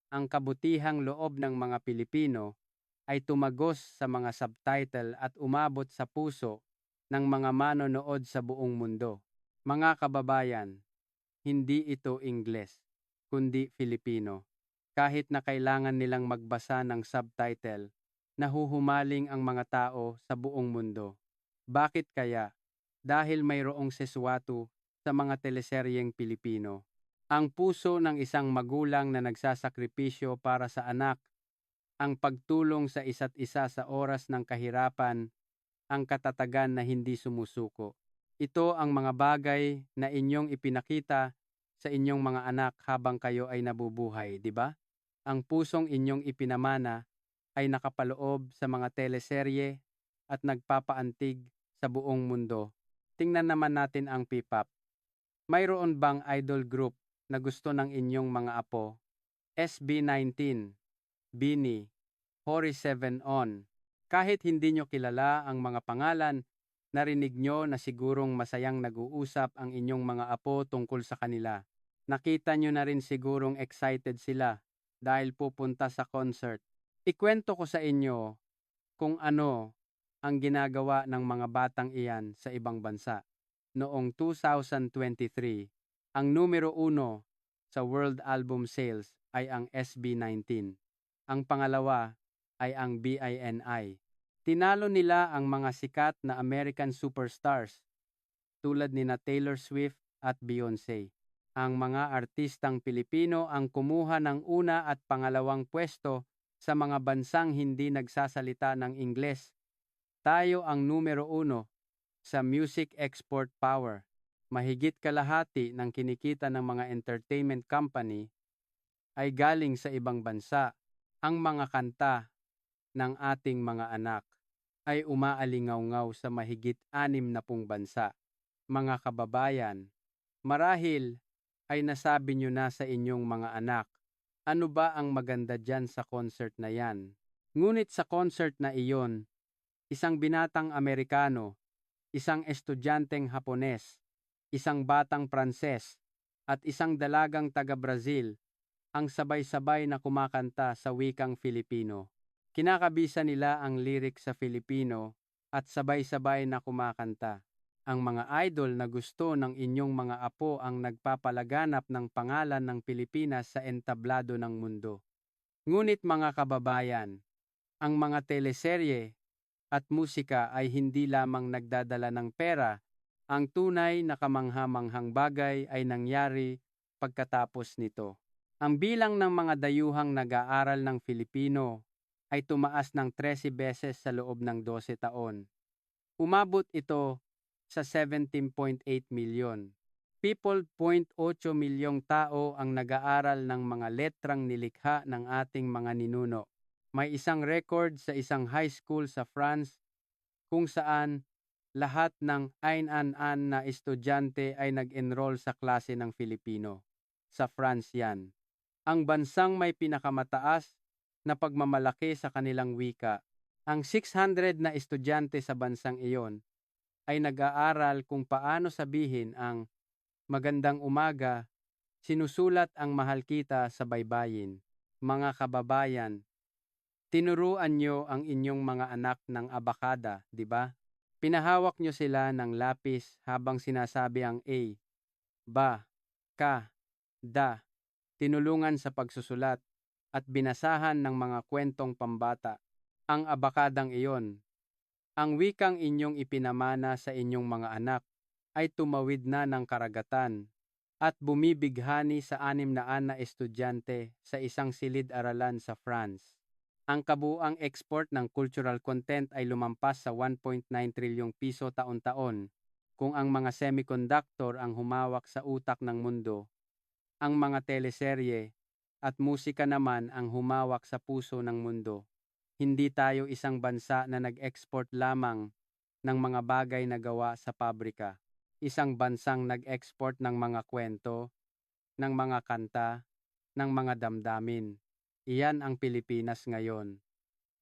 ang kabutihang loob ng mga Pilipino ay tumagos sa mga subtitle at umabot sa puso ng mga manonood sa buong mundo. Mga kababayan, hindi ito Ingles, kundi Filipino. Kahit na kailangan nilang magbasa ng subtitle, nahuhumaling ang mga tao sa buong mundo. Bakit kaya? Dahil mayroong seswatu sa mga teleseryeng Pilipino. Ang puso ng isang magulang na nagsasakripisyo para sa anak, ang pagtulong sa isa't isa sa oras ng kahirapan, ang katatagan na hindi sumusuko. Ito ang mga bagay na inyong ipinakita sa inyong mga anak habang kayo ay nabubuhay, di ba? Ang pusong inyong ipinamana ay nakapaloob sa mga teleserye at nagpapaantig sa buong mundo. Tingnan naman natin ang P-pop. Mayroon bang idol group na gusto ng inyong mga apo? SB19, BINI, Hori 7 On. Kahit hindi nyo kilala ang mga pangalan, narinig nyo na sigurong masayang nag-uusap ang inyong mga apo tungkol sa kanila. Nakita nyo na rin sigurong excited sila dahil pupunta sa concert. Ikwento ko sa inyo kung ano ang ginagawa ng mga batang iyan sa ibang bansa. Noong 2023, ang numero 1 sa World Album Sales ay ang SB19. Ang pangalawa ay ang BINI. Tinalo nila ang mga sikat na American superstars tulad ni Taylor Swift at Beyoncé. Ang mga artistang Pilipino ang kumuha ng una at pangalawang pwesto sa mga bansang hindi nagsasalita ng Ingles. Tayo ang numero 1 sa music export power. Mahigit kalahati ng kinikita ng mga entertainment company ay galing sa ibang bansa. Ang mga kanta ng ating mga anak ay umaalingaw-ngaw sa mahigit 60 bansa. Mga kababayan, marahil ay nasabi nyo na sa inyong mga anak, ano ba ang maganda dyan sa concert na yan? Ngunit sa concert na iyon, isang binatang Amerikano, isang estudyanteng Hapones, isang batang Pranses, at isang dalagang taga-Brazil ang sabay-sabay na kumakanta sa wikang Filipino. Kinakabisa nila ang lyric sa Filipino at sabay-sabay na kumakanta. Ang mga idol na gusto ng inyong mga apo ang nagpapalaganap ng pangalan ng Pilipinas sa entablado ng mundo. Ngunit mga kababayan, ang mga teleserye at musika ay hindi lamang nagdadala ng pera, ang tunay na kamangha-manghang bagay ay nangyari pagkatapos nito. Ang bilang ng mga dayuhang nag-aaral ng Filipino ay tumaas ng 13 beses sa loob ng 12 taon. Umabot ito sa 17.8 milyon. 7.8 milyong tao ang nag-aaral ng mga letrang nilikha ng ating mga ninuno. May isang record sa isang high school sa France kung saan lahat ng Ain-an-an na estudyante ay nag-enroll sa klase ng Filipino. Sa France yan. Ang bansang may pinakamataas na pagmamalaki sa kanilang wika. Ang 600 na estudyante sa bansang iyon ay nag-aaral kung paano sabihin ang magandang umaga, sinusulat ang mahal kita sa baybayin. Mga kababayan, tinuruan nyo ang inyong mga anak ng abakada, di ba? Pinahawak nyo sila ng lapis habang sinasabi ang A, ba, ka, da, tinulungan sa pagsusulat, at binasahan ng mga kwentong pambata. Ang abakadang iyon, ang wikang inyong ipinamana sa inyong mga anak, ay tumawid na ng karagatan at bumibighani sa 600 na estudyante sa isang silid-aralan sa France. Ang kabuuang export ng cultural content ay lumampas sa 1.9 trilyong piso taon-taon. Kung ang mga semiconductor ang humawak sa utak ng mundo, ang mga teleserye at musika naman ang humawak sa puso ng mundo. Hindi tayo isang bansa na nag-export lamang ng mga bagay na gawa sa pabrika. Isang bansang nag-export ng mga kwento, ng mga kanta, ng mga damdamin. Iyan ang Pilipinas ngayon.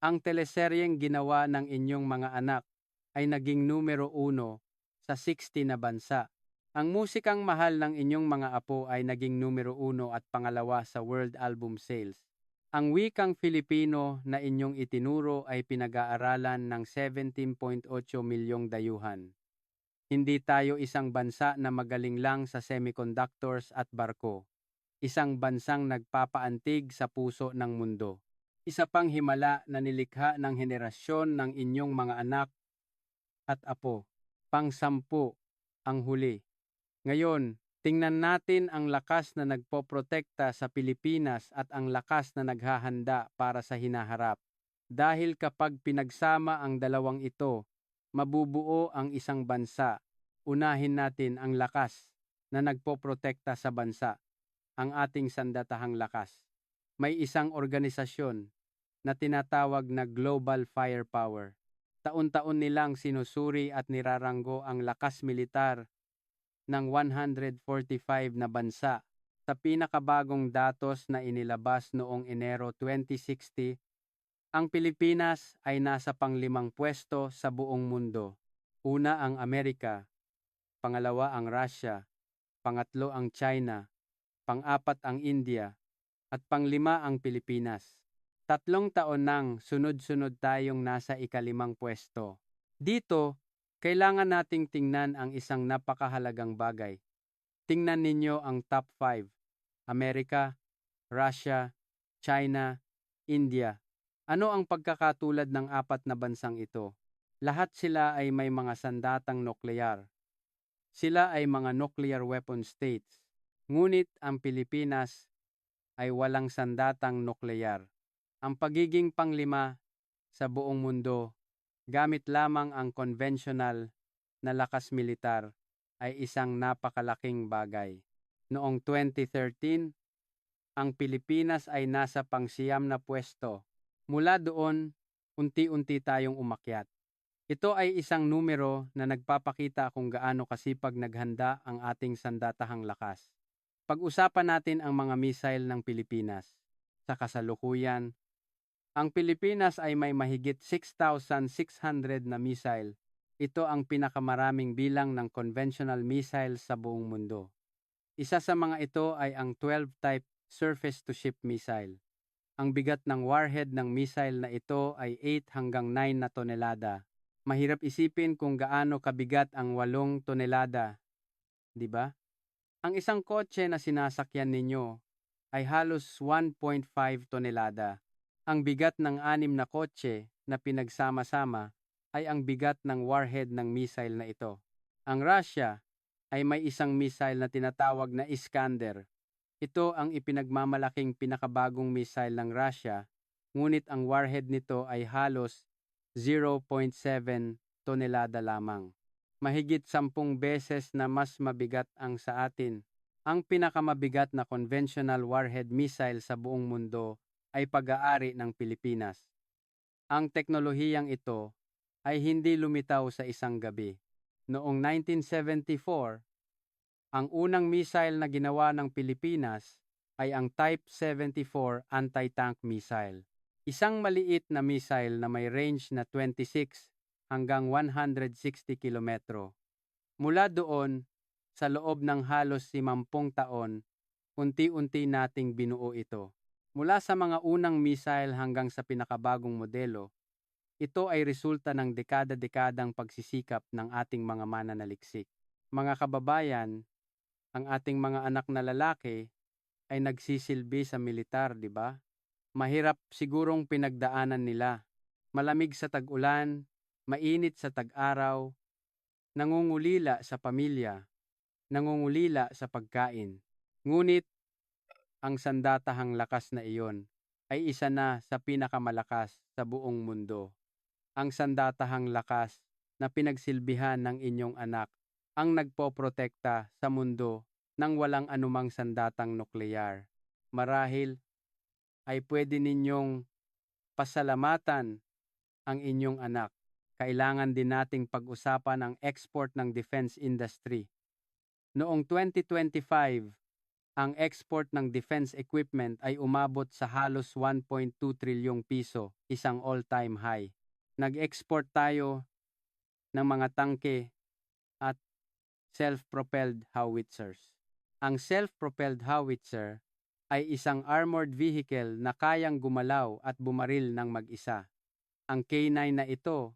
Ang teleseryeng ginawa ng inyong mga anak ay naging numero 1 sa 60 na bansa. Ang musikang mahal ng inyong mga apo ay naging numero 1 at pangalawa sa World Album Sales. Ang wikang Filipino na inyong itinuro ay pinag-aaralan ng 17.8 milyong dayuhan. Hindi tayo isang bansa na magaling lang sa semiconductors at barko. Isang bansang nagpapaantig sa puso ng mundo. Isa pang himala na nilikha ng henerasyon ng inyong mga anak at apo. Pang-sampu, ang huli. Ngayon, tingnan natin ang lakas na nagpoprotekta sa Pilipinas at ang lakas na naghahanda para sa hinaharap. Dahil kapag pinagsama ang dalawang ito, mabubuo ang isang bansa. Unahin natin ang lakas na nagpoprotekta sa bansa, ang ating sandatahang lakas. May isang organisasyon na tinatawag na Global Firepower. Taon-taon nilang sinusuri at niraranggo ang lakas militar ng 145 na bansa. Sa pinakabagong datos na inilabas noong Enero 2060, ang Pilipinas ay nasa panglimang pwesto sa buong mundo. Una ang Amerika, pangalawa ang Russia, pangatlo ang China, pang-apat ang India, at panglima ang Pilipinas. 3 taon nang sunod-sunod tayong nasa ikalimang pwesto. Dito, kailangan nating tingnan ang isang napakahalagang bagay. Tingnan ninyo ang top 5. Amerika, Russia, China, India. Ano ang pagkakatulad ng 4 na bansang ito? Lahat sila ay may mga sandatang nuklear. Sila ay mga nuclear weapon states. Ngunit ang Pilipinas ay walang sandatang nuklear. Ang pagiging panglima sa buong mundo gamit lamang ang conventional na lakas militar ay isang napakalaking bagay. Noong 2013, ang Pilipinas ay nasa pang-siyam na pwesto. Mula doon, unti-unti tayong umakyat. Ito ay isang numero na nagpapakita kung gaano kasipag naghanda ang ating sandatahang lakas. Pag-usapan natin ang mga missile ng Pilipinas. Sa kasalukuyan, ang Pilipinas ay may mahigit 6,600 na missile. Ito ang pinakamaraming bilang ng conventional missile sa buong mundo. Isa sa mga ito ay ang 12-type surface-to-ship missile. Ang bigat ng warhead ng missile na ito ay 8 hanggang 9 na tonelada. Mahirap isipin kung gaano kabigat ang 8 tonelada, di ba? Ang isang kotse na sinasakyan ninyo ay halos 1.5 tonelada. Ang bigat ng 6 na kotse na pinagsama-sama ay ang bigat ng warhead ng missile na ito. Ang Russia ay may isang missile na tinatawag na Iskander. Ito ang ipinagmamalaking pinakabagong missile ng Russia, ngunit ang warhead nito ay halos 0.7 tonelada lamang. Mahigit 10 beses na mas mabigat ang sa atin. Ang pinakamabigat na conventional warhead missile sa buong mundo ay pag-aari ng Pilipinas. Ang teknolohiyang ito ay hindi lumitaw sa isang gabi. Noong 1974, ang unang missile na ginawa ng Pilipinas ay ang Type 74 anti-tank missile. Isang maliit na missile na may range na 26 hanggang 160 kilometro. Mula doon, sa loob ng halos 50 taon, unti-unti nating binuo ito. Mula sa mga unang missile hanggang sa pinakabagong modelo, ito ay resulta ng dekada-dekadang pagsisikap ng ating mga mananaliksik. Mga kababayan, ang ating mga anak na lalaki ay nagsisilbi sa militar, di ba? Mahirap sigurong pinagdaanan nila. Malamig sa tag-ulan, mainit sa tag-araw, nangungulila sa pamilya, nangungulila sa pagkain. Ngunit, ang sandatahang lakas na iyon ay isa na sa pinakamalakas sa buong mundo. Ang sandatahang lakas na pinagsilbihan ng inyong anak ang nagpoprotekta sa mundo ng walang anumang sandatang nuklear. Marahil ay pwede ninyong pasalamatan ang inyong anak. Kailangan din nating pag-usapan ang export ng defense industry. Noong 2025, ang export ng defense equipment ay umabot sa halos 1.2 trilyong piso, isang all-time high. Nag-export tayo ng mga tangke at self-propelled howitzers. Ang self-propelled howitzer ay isang armored vehicle na kayang gumalaw at bumaril ng mag-isa. Ang K9 na ito,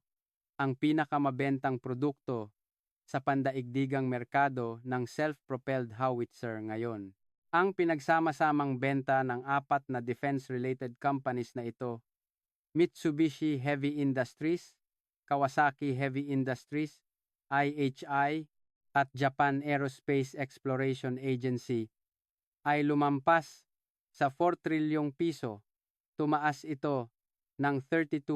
ang pinakamabentang produkto sa pandaigdigang merkado ng self-propelled howitzer ngayon. Ang pinagsama-samang benta ng apat na defense-related companies na ito, Mitsubishi Heavy Industries, Kawasaki Heavy Industries, IHI, at Japan Aerospace Exploration Agency, ay lumampas sa 4 trilyong piso. Tumaas ito ng 32%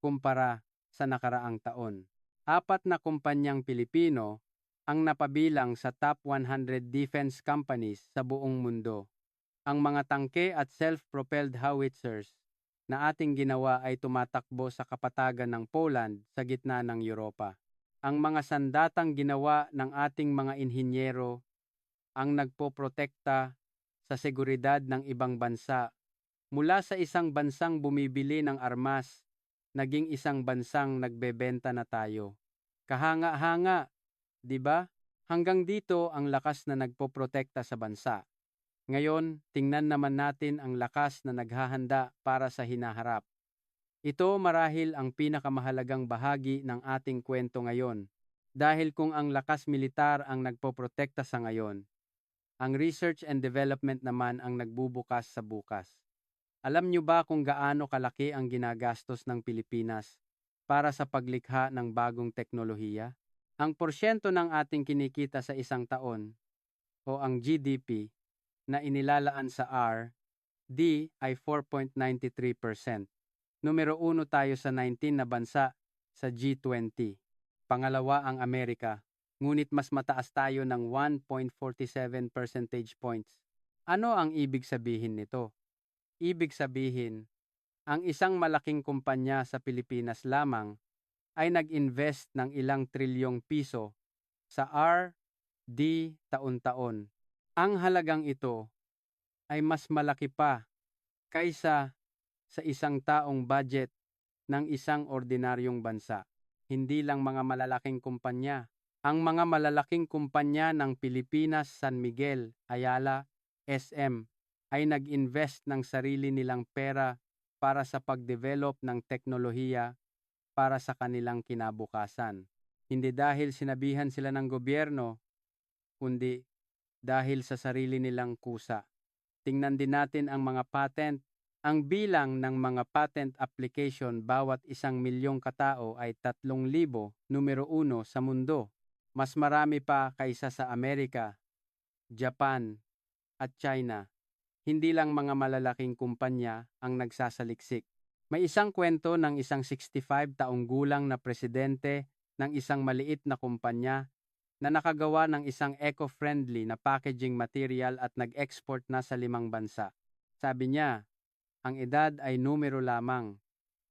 kumpara sa nakaraang taon. Apat na kumpanyang Pilipino ang napabilang sa top 100 defense companies sa buong mundo. Ang mga tangke at self-propelled howitzers na ating ginawa ay tumatakbo sa kapatagan ng Poland sa gitna ng Europa. Ang mga sandatang ginawa ng ating mga inhinyero ang nagpoprotekta sa seguridad ng ibang bansa. Mula sa isang bansang bumibili ng armas, naging isang bansang nagbebenta na tayo. Kahanga-hanga, di ba? Hanggang dito ang lakas na nagpoprotekta sa bansa. Ngayon, tingnan naman natin ang lakas na naghahanda para sa hinaharap. Ito marahil ang pinakamahalagang bahagi ng ating kwento ngayon. Dahil kung ang lakas militar ang nagpoprotekta sa ngayon, ang research and development naman ang nagbubukas sa bukas. Alam nyo ba kung gaano kalaki ang ginagastos ng Pilipinas para sa paglikha ng bagong teknolohiya? Ang porsyento ng ating kinikita sa isang taon o ang GDP na inilalaan sa R&D ay 4.93%. Numero 1 tayo sa 19 na bansa sa G20. Pangalawa ang Amerika, ngunit mas mataas tayo ng 1.47 percentage points. Ano ang ibig sabihin nito? Ibig sabihin, ang isang malaking kumpanya sa Pilipinas lamang ay nag-invest ng ilang trilyong piso sa R&D taon-taon. Ang halagang ito ay mas malaki pa kaysa sa isang taong budget ng isang ordinaryong bansa. Hindi lang mga malalaking kumpanya. Ang mga malalaking kumpanya ng Pilipinas, San Miguel, Ayala, SM, ay nag-invest ng sarili nilang pera para sa pag-develop ng teknolohiya para sa kanilang kinabukasan. Hindi dahil sinabihan sila ng gobyerno, kundi dahil sa sarili nilang kusa. Tingnan din natin ang mga patent. Ang bilang ng mga patent application bawat 1,000,000 katao ay 3,000, numero 1 sa mundo. Mas marami pa kaysa sa Amerika, Japan, at China. Hindi lang mga malalaking kumpanya ang nagsasaliksik. May isang kwento ng isang 65 taong gulang na presidente ng isang maliit na kumpanya na nakagawa ng isang eco-friendly na packaging material at nag-export na sa 5 bansa. Sabi niya, ang edad ay numero lamang.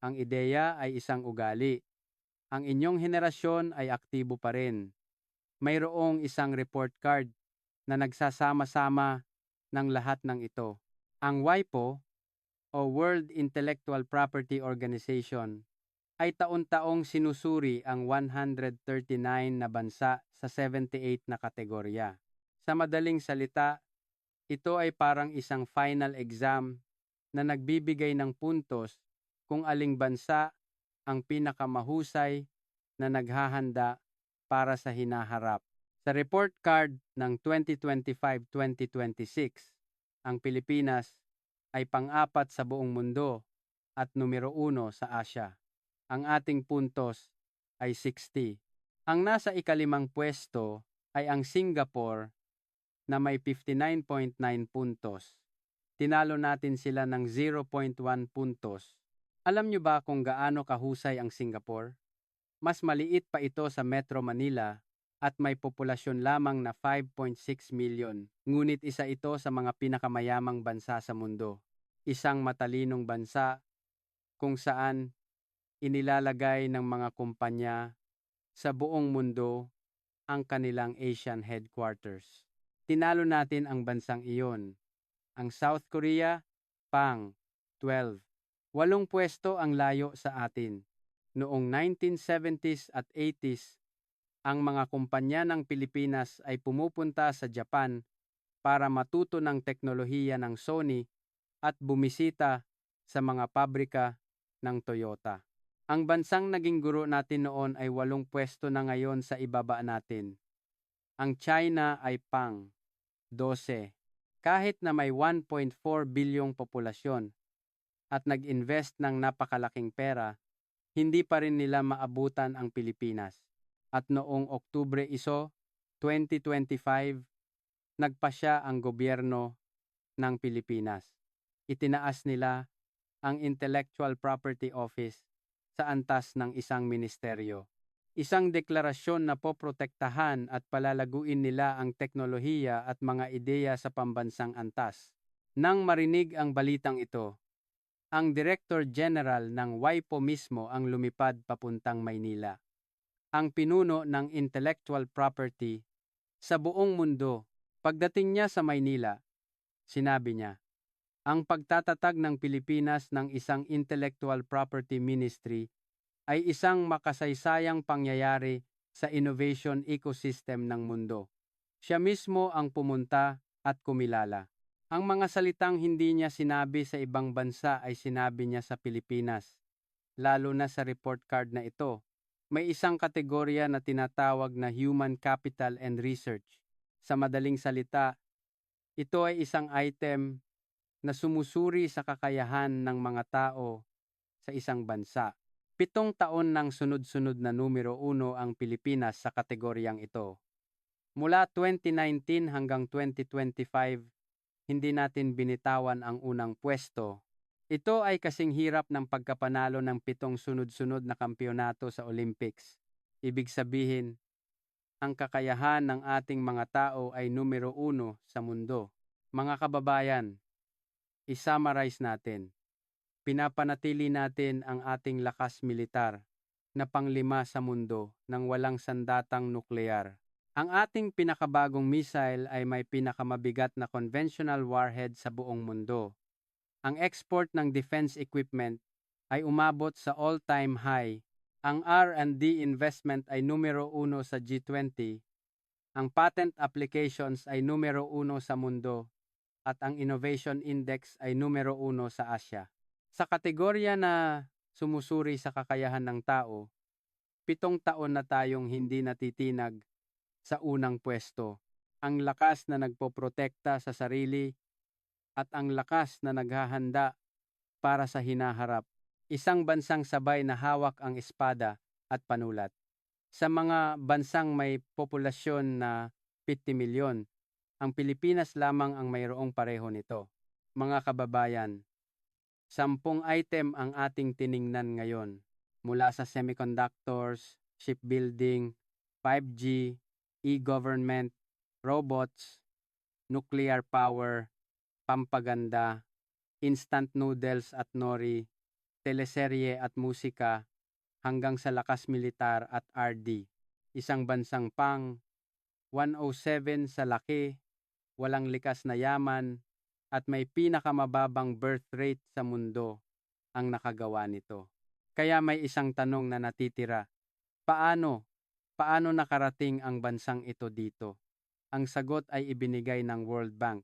Ang ideya ay isang ugali. Ang inyong henerasyon ay aktibo pa rin. Mayroong isang report card na nagsasama-sama ng lahat ng ito. Ang WIPO o World Intellectual Property Organization ay taon-taong sinusuri ang 139 na bansa sa 78 na kategorya. Sa madaling salita, ito ay parang isang final exam na nagbibigay ng puntos kung aling bansa ang pinakamahusay na naghahanda para sa hinaharap. Sa report card ng 2025-2026, ang Pilipinas ay pang-4 sa buong mundo at numero 1 sa Asia. Ang ating puntos ay 60. Ang nasa ika-5 pwesto ay ang Singapore na may 59.9 puntos. Tinalo natin sila ng 0.1 puntos. Alam nyo ba kung gaano kahusay ang Singapore? Mas maliit pa ito sa Metro Manila at may populasyon lamang na 5.6 million. Ngunit isa ito sa mga pinakamayamang bansa sa mundo. Isang matalinong bansa kung saan inilalagay ng mga kumpanya sa buong mundo ang kanilang Asian headquarters. Tinalo natin ang bansang iyon. Ang South Korea, pang 12. 8 pwesto ang layo sa atin. Noong 1970s at 80s, ang mga kumpanya ng Pilipinas ay pumupunta sa Japan para matuto ng teknolohiya ng Sony at bumisita sa mga pabrika ng Toyota. Ang bansang naging guro natin noon ay 8 pwesto na ngayon sa ibaba natin. Ang China ay pang 12. Kahit na may 1.4 bilyong populasyon at nag-invest ng napakalaking pera, hindi pa rin nila maabutan ang Pilipinas. At noong Oktubre 2025, nagpasya ang gobyerno ng Pilipinas. Itinaas nila ang Intellectual Property Office sa antas ng isang ministeryo. Isang deklarasyon na poprotektahan at palalaguin nila ang teknolohiya at mga ideya sa pambansang antas. Nang marinig ang balitang ito, ang Director General ng WIPO mismo ang lumipad papuntang Maynila. Ang pinuno ng intellectual property sa buong mundo. Pagdating niya sa Maynila, sinabi niya, ang pagtatatag ng Pilipinas ng isang intellectual property ministry ay isang makasaysayang pangyayari sa innovation ecosystem ng mundo. Siya mismo ang pumunta at kumilala. Ang mga salitang hindi niya sinabi sa ibang bansa ay sinabi niya sa Pilipinas. Lalo na sa report card na ito, may isang kategorya na tinatawag na Human Capital and Research. Sa madaling salita, ito ay isang item na sumusuri sa kakayahan ng mga tao sa isang bansa. 7 taon ng sunod-sunod na numero 1 ang Pilipinas sa kategoryang ito. Mula 2019 hanggang 2025, hindi natin binitawan ang unang pwesto. Ito ay kasing hirap ng pagkapanalo ng 7 sunod-sunod na kampyonato sa Olympics. Ibig sabihin, ang kakayahan ng ating mga tao ay numero 1 sa mundo. Mga kababayan, i-summarize natin. Pinapanatili natin ang ating lakas militar na pang-5 sa mundo ng walang sandatang nuklear. Ang ating pinakabagong missile ay may pinakamabigat na conventional warhead sa buong mundo. Ang export ng defense equipment ay umabot sa all-time high. Ang R&D investment ay numero 1 sa G20. Ang patent applications ay numero 1 sa mundo at ang innovation index ay numero 1 sa Asia. Sa kategorya na sumusuri sa kakayahan ng tao, 7 taon na tayong hindi natitinag sa unang pwesto. Ang lakas na nagpoprotekta sa sarili at ang lakas na naghahanda para sa hinaharap. Isang bansang sabay na hawak ang espada at panulat. Sa mga bansang may populasyon na 50 milyon, ang Pilipinas lamang ang mayroong pareho nito. Mga kababayan, 10 item ang ating tiningnan ngayon, mula sa semiconductors, shipbuilding, 5G, e-government, robots, nuclear power, pampaganda, instant noodles at nori, teleserye at musika, hanggang sa lakas militar at RD. Isang bansang pang 107 sa laki, walang likas na yaman, at may pinakamababang birth rate sa mundo ang nakagawa nito. Kaya may isang tanong na natitira. Paano? Paano nakarating ang bansang ito dito? Ang sagot ay ibinigay ng World Bank.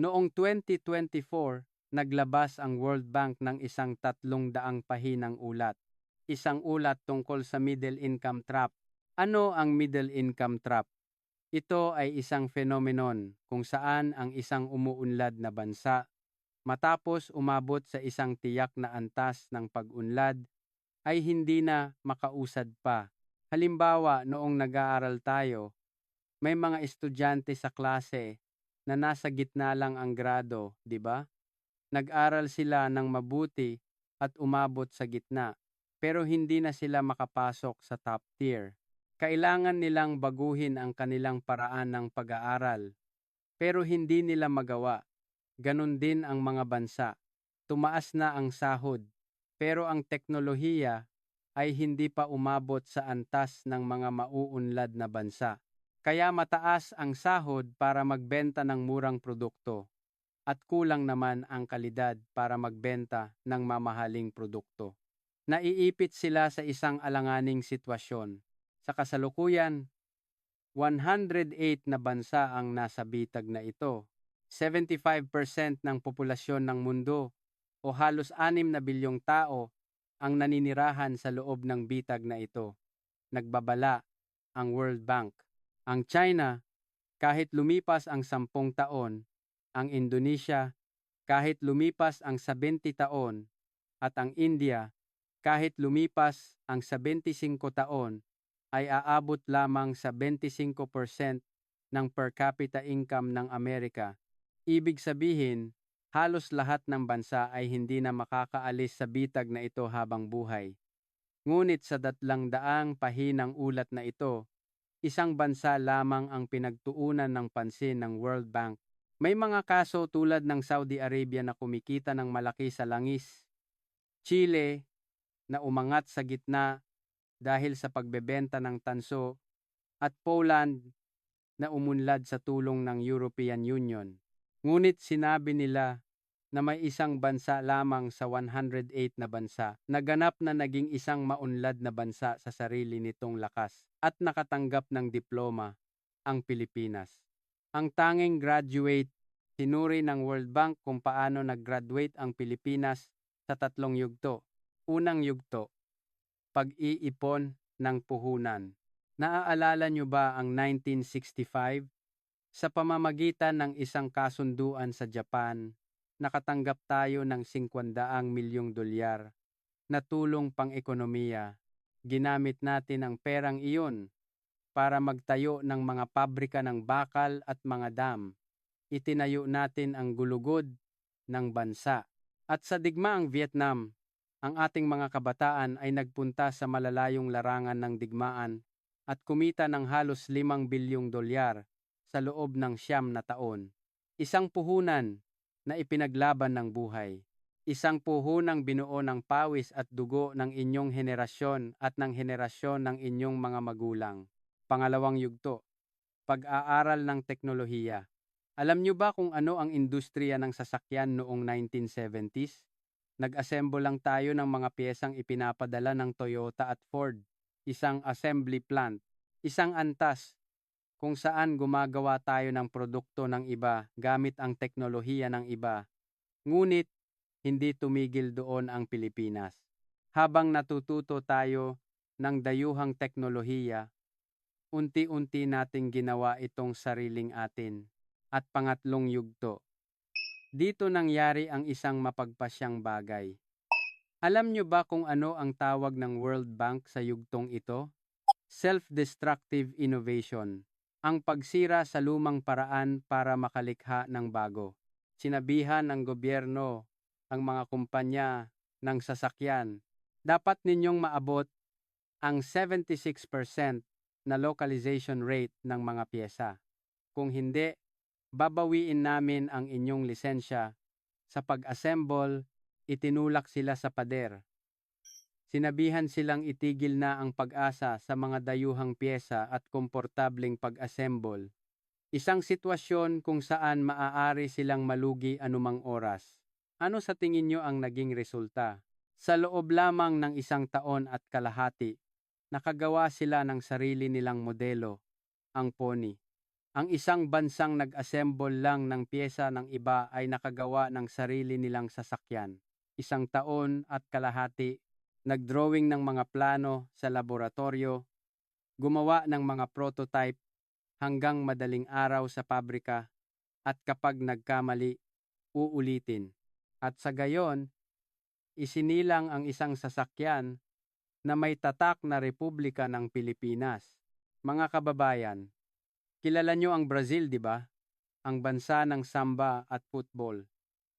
Noong 2024, naglabas ang World Bank ng isang 300 pahinang ulat. Isang ulat tungkol sa middle income trap. Ano ang middle income trap? Ito ay isang phenomenon kung saan ang isang umuunlad na bansa, matapos umabot sa isang tiyak na antas ng pag-unlad, ay hindi na makausad pa. Halimbawa, noong nag-aaral tayo, may mga estudyante sa klase na nasa gitna lang ang grado, di ba? Nag-aral sila ng mabuti at umabot sa gitna, pero hindi na sila makapasok sa top tier. Kailangan nilang baguhin ang kanilang paraan ng pag-aaral, pero hindi nila magawa. Ganon din ang mga bansa. Tumaas na ang sahod, pero ang teknolohiya ay hindi pa umabot sa antas ng mga mauunlad na bansa. Kaya mataas ang sahod para magbenta ng murang produkto at kulang naman ang kalidad para magbenta ng mamahaling produkto. Naiipit sila sa isang alanganing sitwasyon. Sa kasalukuyan, 108 na bansa ang nasa bitag na ito. 75% ng populasyon ng mundo o halos 6 na bilyong tao ang naninirahan sa loob ng bitag na ito. Nagbabala ang World Bank. Ang China, kahit lumipas ang 10 taon, ang Indonesia, kahit lumipas ang 70 taon, at ang India, kahit lumipas ang 75 taon, ay aabot lamang sa 25% ng per capita income ng Amerika. Ibig sabihin, halos lahat ng bansa ay hindi na makakaalis sa bitag na ito habang buhay. Ngunit sa 200 pahinang ulat na ito, isang bansa lamang ang pinagtuunan ng pansin ng World Bank. May mga kaso tulad ng Saudi Arabia na kumikita ng malaki sa langis, Chile na umangat sa gitna dahil sa pagbebenta ng tanso, at Poland na umunlad sa tulong ng European Union. Ngunit sinabi nila na may isang bansa lamang sa 108 na bansa na ganap na naging isang maunlad na bansa sa sarili nitong lakas at nakatanggap ng diploma, ang Pilipinas. Ang tanging graduate, sinuri ng World Bank kung paano nag-graduate ang Pilipinas sa 3 yugto. Unang yugto, pag-iipon ng puhunan. Naaalala nyo ba ang 1965? Sa pamamagitan ng isang kasunduan sa Japan, nakatanggap tayo ng 500 milyong dolyar na tulong pang-ekonomiya. Ginamit natin ang perang iyon para magtayo ng mga pabrika ng bakal at mga dam. Itinayo natin ang gulugod ng bansa. At sa digmaang Vietnam, ang ating mga kabataan ay nagpunta sa malalayong larangan ng digmaan at kumita ng halos 5 bilyong dolyar sa loob ng 9 na taon. Isang puhunan na ipinaglaban ng buhay. Isang puhunang binuo ng pawis at dugo ng inyong henerasyon at ng henerasyon ng inyong mga magulang. Pangalawang yugto, pag-aaral ng teknolohiya. Alam nyo ba kung ano ang industriya ng sasakyan noong 1970s? Nag-assemble lang tayo ng mga piyesang ipinapadala ng Toyota at Ford. Isang assembly plant, isang antas, kung saan gumagawa tayo ng produkto ng iba gamit ang teknolohiya ng iba. Ngunit, hindi tumigil doon ang Pilipinas. Habang natututo tayo ng dayuhang teknolohiya, unti-unti nating ginawa itong sariling atin. At pangatlong yugto, dito nangyari ang isang mapagpasyang bagay. Alam nyo ba kung ano ang tawag ng World Bank sa yugtong ito? Self-destructive innovation. Ang pagsira sa lumang paraan para makalikha ng bago. Sinabihan ng gobyerno ang mga kumpanya ng sasakyan, dapat ninyong maabot ang 76% na localization rate ng mga piyesa. Kung hindi, babawiin namin ang inyong lisensya. Sa pag-assemble, itinulak sila sa pader. Sinabihan silang itigil na ang pag-asa sa mga dayuhang piyesa at komportableng pag-assemble. Isang sitwasyon kung saan maaari silang malugi anumang oras. Ano sa tingin nyo ang naging resulta? Sa loob lamang ng 1 taon at kalahati, nakagawa sila ng sarili nilang modelo, ang Pony. Ang isang bansang nag-assemble lang ng piyesa ng iba ay nakagawa ng sarili nilang sasakyan. 1 taon at kalahati, nagdrawing ng mga plano sa laboratorio, gumawa ng mga prototype hanggang madaling araw sa pabrika, at kapag nagkamali, uulitin. At sa gayon, isinilang ang isang sasakyan na may tatak na Republika ng Pilipinas. Mga kababayan, kilala nyo ang Brazil, di ba? Ang bansa ng samba at football.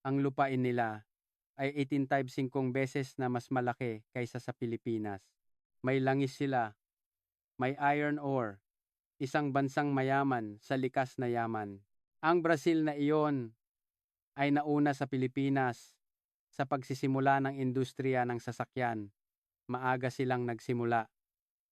Ang lupain nila ay 18 times 5 beses na mas malaki kaysa sa Pilipinas. May langis sila, may iron ore, isang bansang mayaman sa likas na yaman. Ang Brazil na iyon ay nauna sa Pilipinas sa pagsisimula ng industriya ng sasakyan. Maaga silang nagsimula.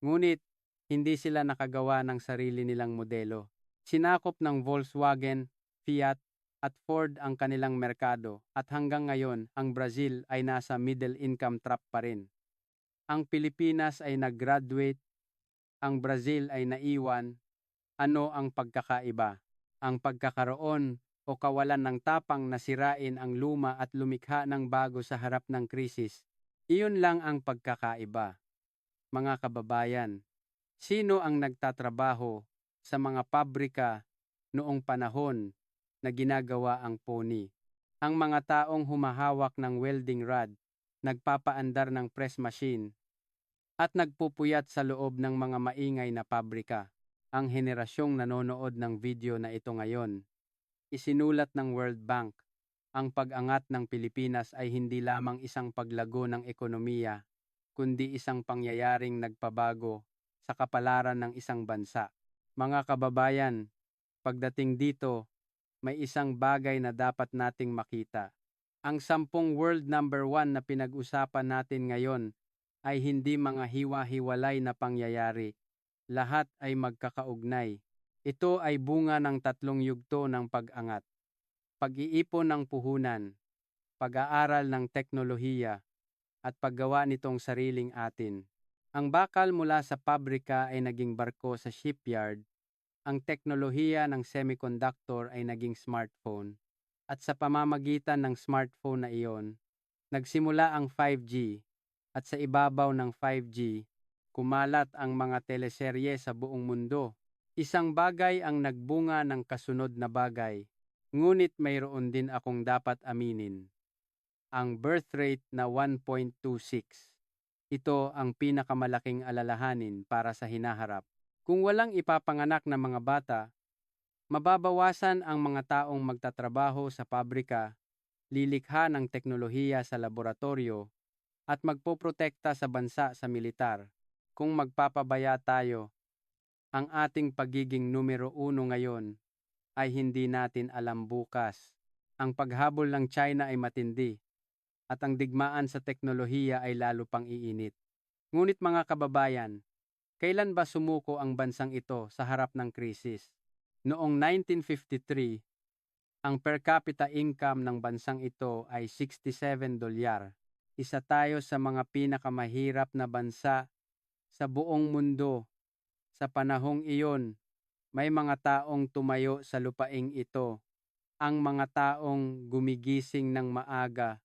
Ngunit, hindi sila nakagawa ng sarili nilang modelo. Sinakop ng Volkswagen, Fiat, at Ford ang kanilang merkado at hanggang ngayon ang Brazil ay nasa middle income trap pa rin. Ang Pilipinas ay nag-graduate, ang Brazil ay naiwan. Ano ang pagkakaiba? Ang pagkakaroon o kawalan ng tapang na sirain ang luma at lumikha ng bago sa harap ng krisis Iyon lang ang pagkakaiba. Mga kababayan, sino ang nagtatrabaho sa mga pabrika noong panahon na ginagawa ang pony? Ang mga taong humahawak ng welding rod, nagpapaandar ng press machine, at nagpupuyat sa loob ng mga maingay na pabrika. Ang henerasyong nanonood ng video na ito ngayon, isinulat ng World Bank, ang pag-angat ng Pilipinas ay hindi lamang isang paglago ng ekonomiya, kundi isang pangyayaring nagpabago sa kapalaran ng isang bansa. Mga kababayan, pagdating dito, may isang bagay na dapat nating makita. Ang 10 world number 1 na pinag-usapan natin ngayon ay hindi mga hiwa-hiwalay na pangyayari. Lahat ay magkakaugnay. Ito ay bunga ng tatlong yugto ng pag-angat. Pag-iipon ng puhunan, pag-aaral ng teknolohiya, at paggawa nitong sariling atin. Ang bakal mula sa pabrika ay naging barko sa shipyard, ang teknolohiya ng semiconductor ay naging smartphone, at sa pamamagitan ng smartphone na iyon, nagsimula ang 5G, at sa ibabaw ng 5G, kumalat ang mga teleserye sa buong mundo. Isang bagay ang nagbunga ng kasunod na bagay, ngunit mayroon din akong dapat aminin. Ang birth rate na 1.26. Ito ang pinakamalaking alalahanin para sa hinaharap. Kung walang ipapanganak na mga bata, mababawasan ang mga taong magtatrabaho sa pabrika, lilikha ng teknolohiya sa laboratorio, at magpoprotekta sa bansa sa militar. Kung magpapabaya tayo, ang ating pagiging numero 1 ngayon ay hindi natin alam bukas. Ang paghabol ng China ay matindi, at ang digmaan sa teknolohiya ay lalo pang iinit. Ngunit mga kababayan, kailan ba sumuko ang bansang ito sa harap ng krisis? Noong 1953, ang per capita income ng bansang ito ay $67. Isa tayo sa mga pinakamahirap na bansa sa buong mundo. Sa panahong iyon, may mga taong tumayo sa lupaing ito, ang mga taong gumigising ng maaga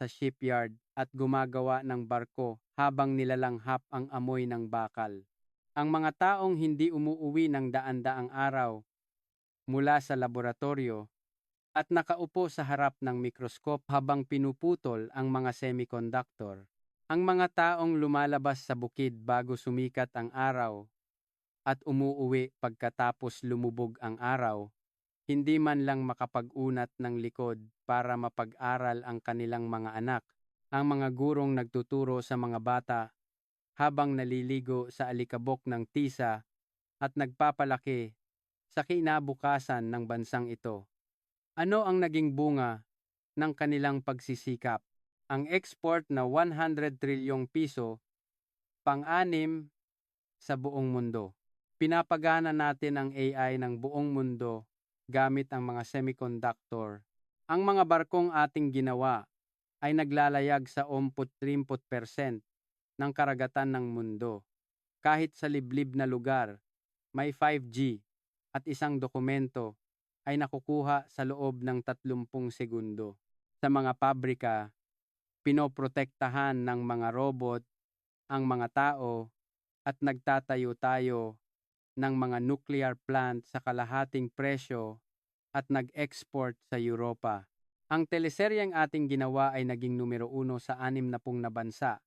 sa shipyard at gumagawa ng barko habang nilalanghap ang amoy ng bakal. Ang mga taong hindi umuuwi ng daan-daang araw mula sa laboratorio at nakaupo sa harap ng mikroskop habang pinuputol ang mga semiconductor. Ang mga taong lumalabas sa bukid bago sumikat ang araw at umuuwi pagkatapos lumubog ang araw, hindi man lang makapag-unat ng likod para mapag-aral ang kanilang mga anak. Ang mga gurong nagtuturo sa mga bata habang naliligo sa alikabok ng tisa at nagpapalaki sa kinabukasan ng bansang ito. Ano ang naging bunga ng kanilang pagsisikap? Ang export na 100 trilyong piso, pang-anim sa buong mundo. Pinapagana natin ang AI ng buong mundo gamit ang mga semiconductor. Ang mga barkong ating ginawa ay naglalayag sa 30% ng karagatan ng mundo. Kahit sa liblib na lugar, may 5G at isang dokumento ay nakukuha sa loob ng 30 segundo. Sa mga pabrika, pinoprotektahan ng mga robot ang mga tao at nagtatayo tayo ng mga nuclear plant sa kalahating presyo at nag-export sa Europa. Ang teleseryeng ating ginawa ay naging numero 1 sa 60 na bansa.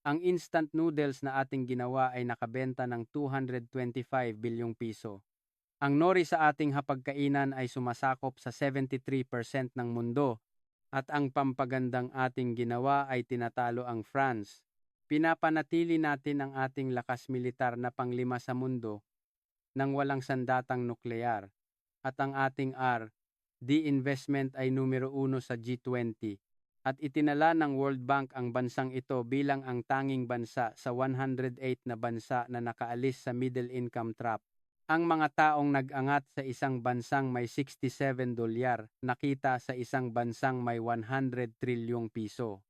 Ang instant noodles na ating ginawa ay nakabenta ng 225 bilyong piso. Ang nori sa ating hapagkainan ay sumasakop sa 73% ng mundo at ang pampagandang ating ginawa ay tinatalo ang France. Pinapanatili natin ang ating lakas militar na panglima sa mundo nang walang sandatang nuklear at ang ating R&D investment ay numero 1 sa G20 at itinala ng World Bank ang bansang ito bilang ang tanging bansa sa 108 na bansa na nakaalis sa middle income trap. Ang mga taong nag-angat sa isang bansang may $67 nakita sa isang bansang may 100 trilyong piso.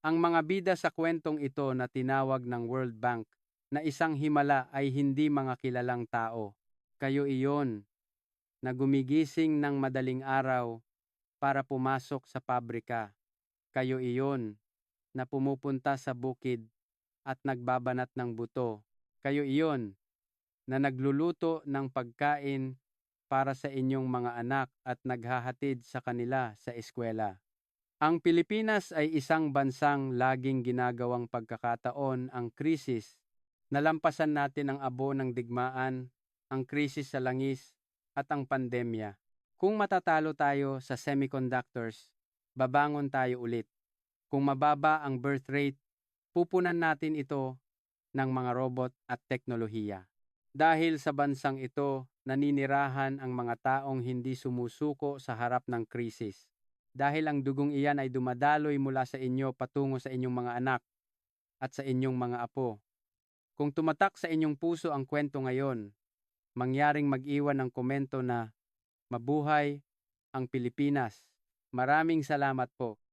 Ang mga bida sa kwentong ito na tinawag ng World Bank na isang himala ay hindi mga kilalang tao. Kayo iyon na gumigising ng madaling araw para pumasok sa pabrika. Kayo iyon na pumupunta sa bukid at nagbabanat ng buto. Kayo iyon na nagluluto ng pagkain para sa inyong mga anak at naghahatid sa kanila sa eskwela. Ang Pilipinas ay isang bansang laging ginagawang pagkakataon ang krisis. Nalampasan natin ang abo ng digmaan, ang krisis sa langis, at ang pandemya. Kung matatalo tayo sa semiconductors, babangon tayo ulit. Kung mababa ang birth rate, pupunan natin ito ng mga robot at teknolohiya. Dahil sa bansang ito, naninirahan ang mga taong hindi sumusuko sa harap ng krisis. Dahil ang dugong iyan ay dumadaloy mula sa inyo patungo sa inyong mga anak at sa inyong mga apo. Kung tumatak sa inyong puso ang kwento ngayon, mangyaring mag-iwan ng komento na mabuhay ang Pilipinas. Maraming salamat po.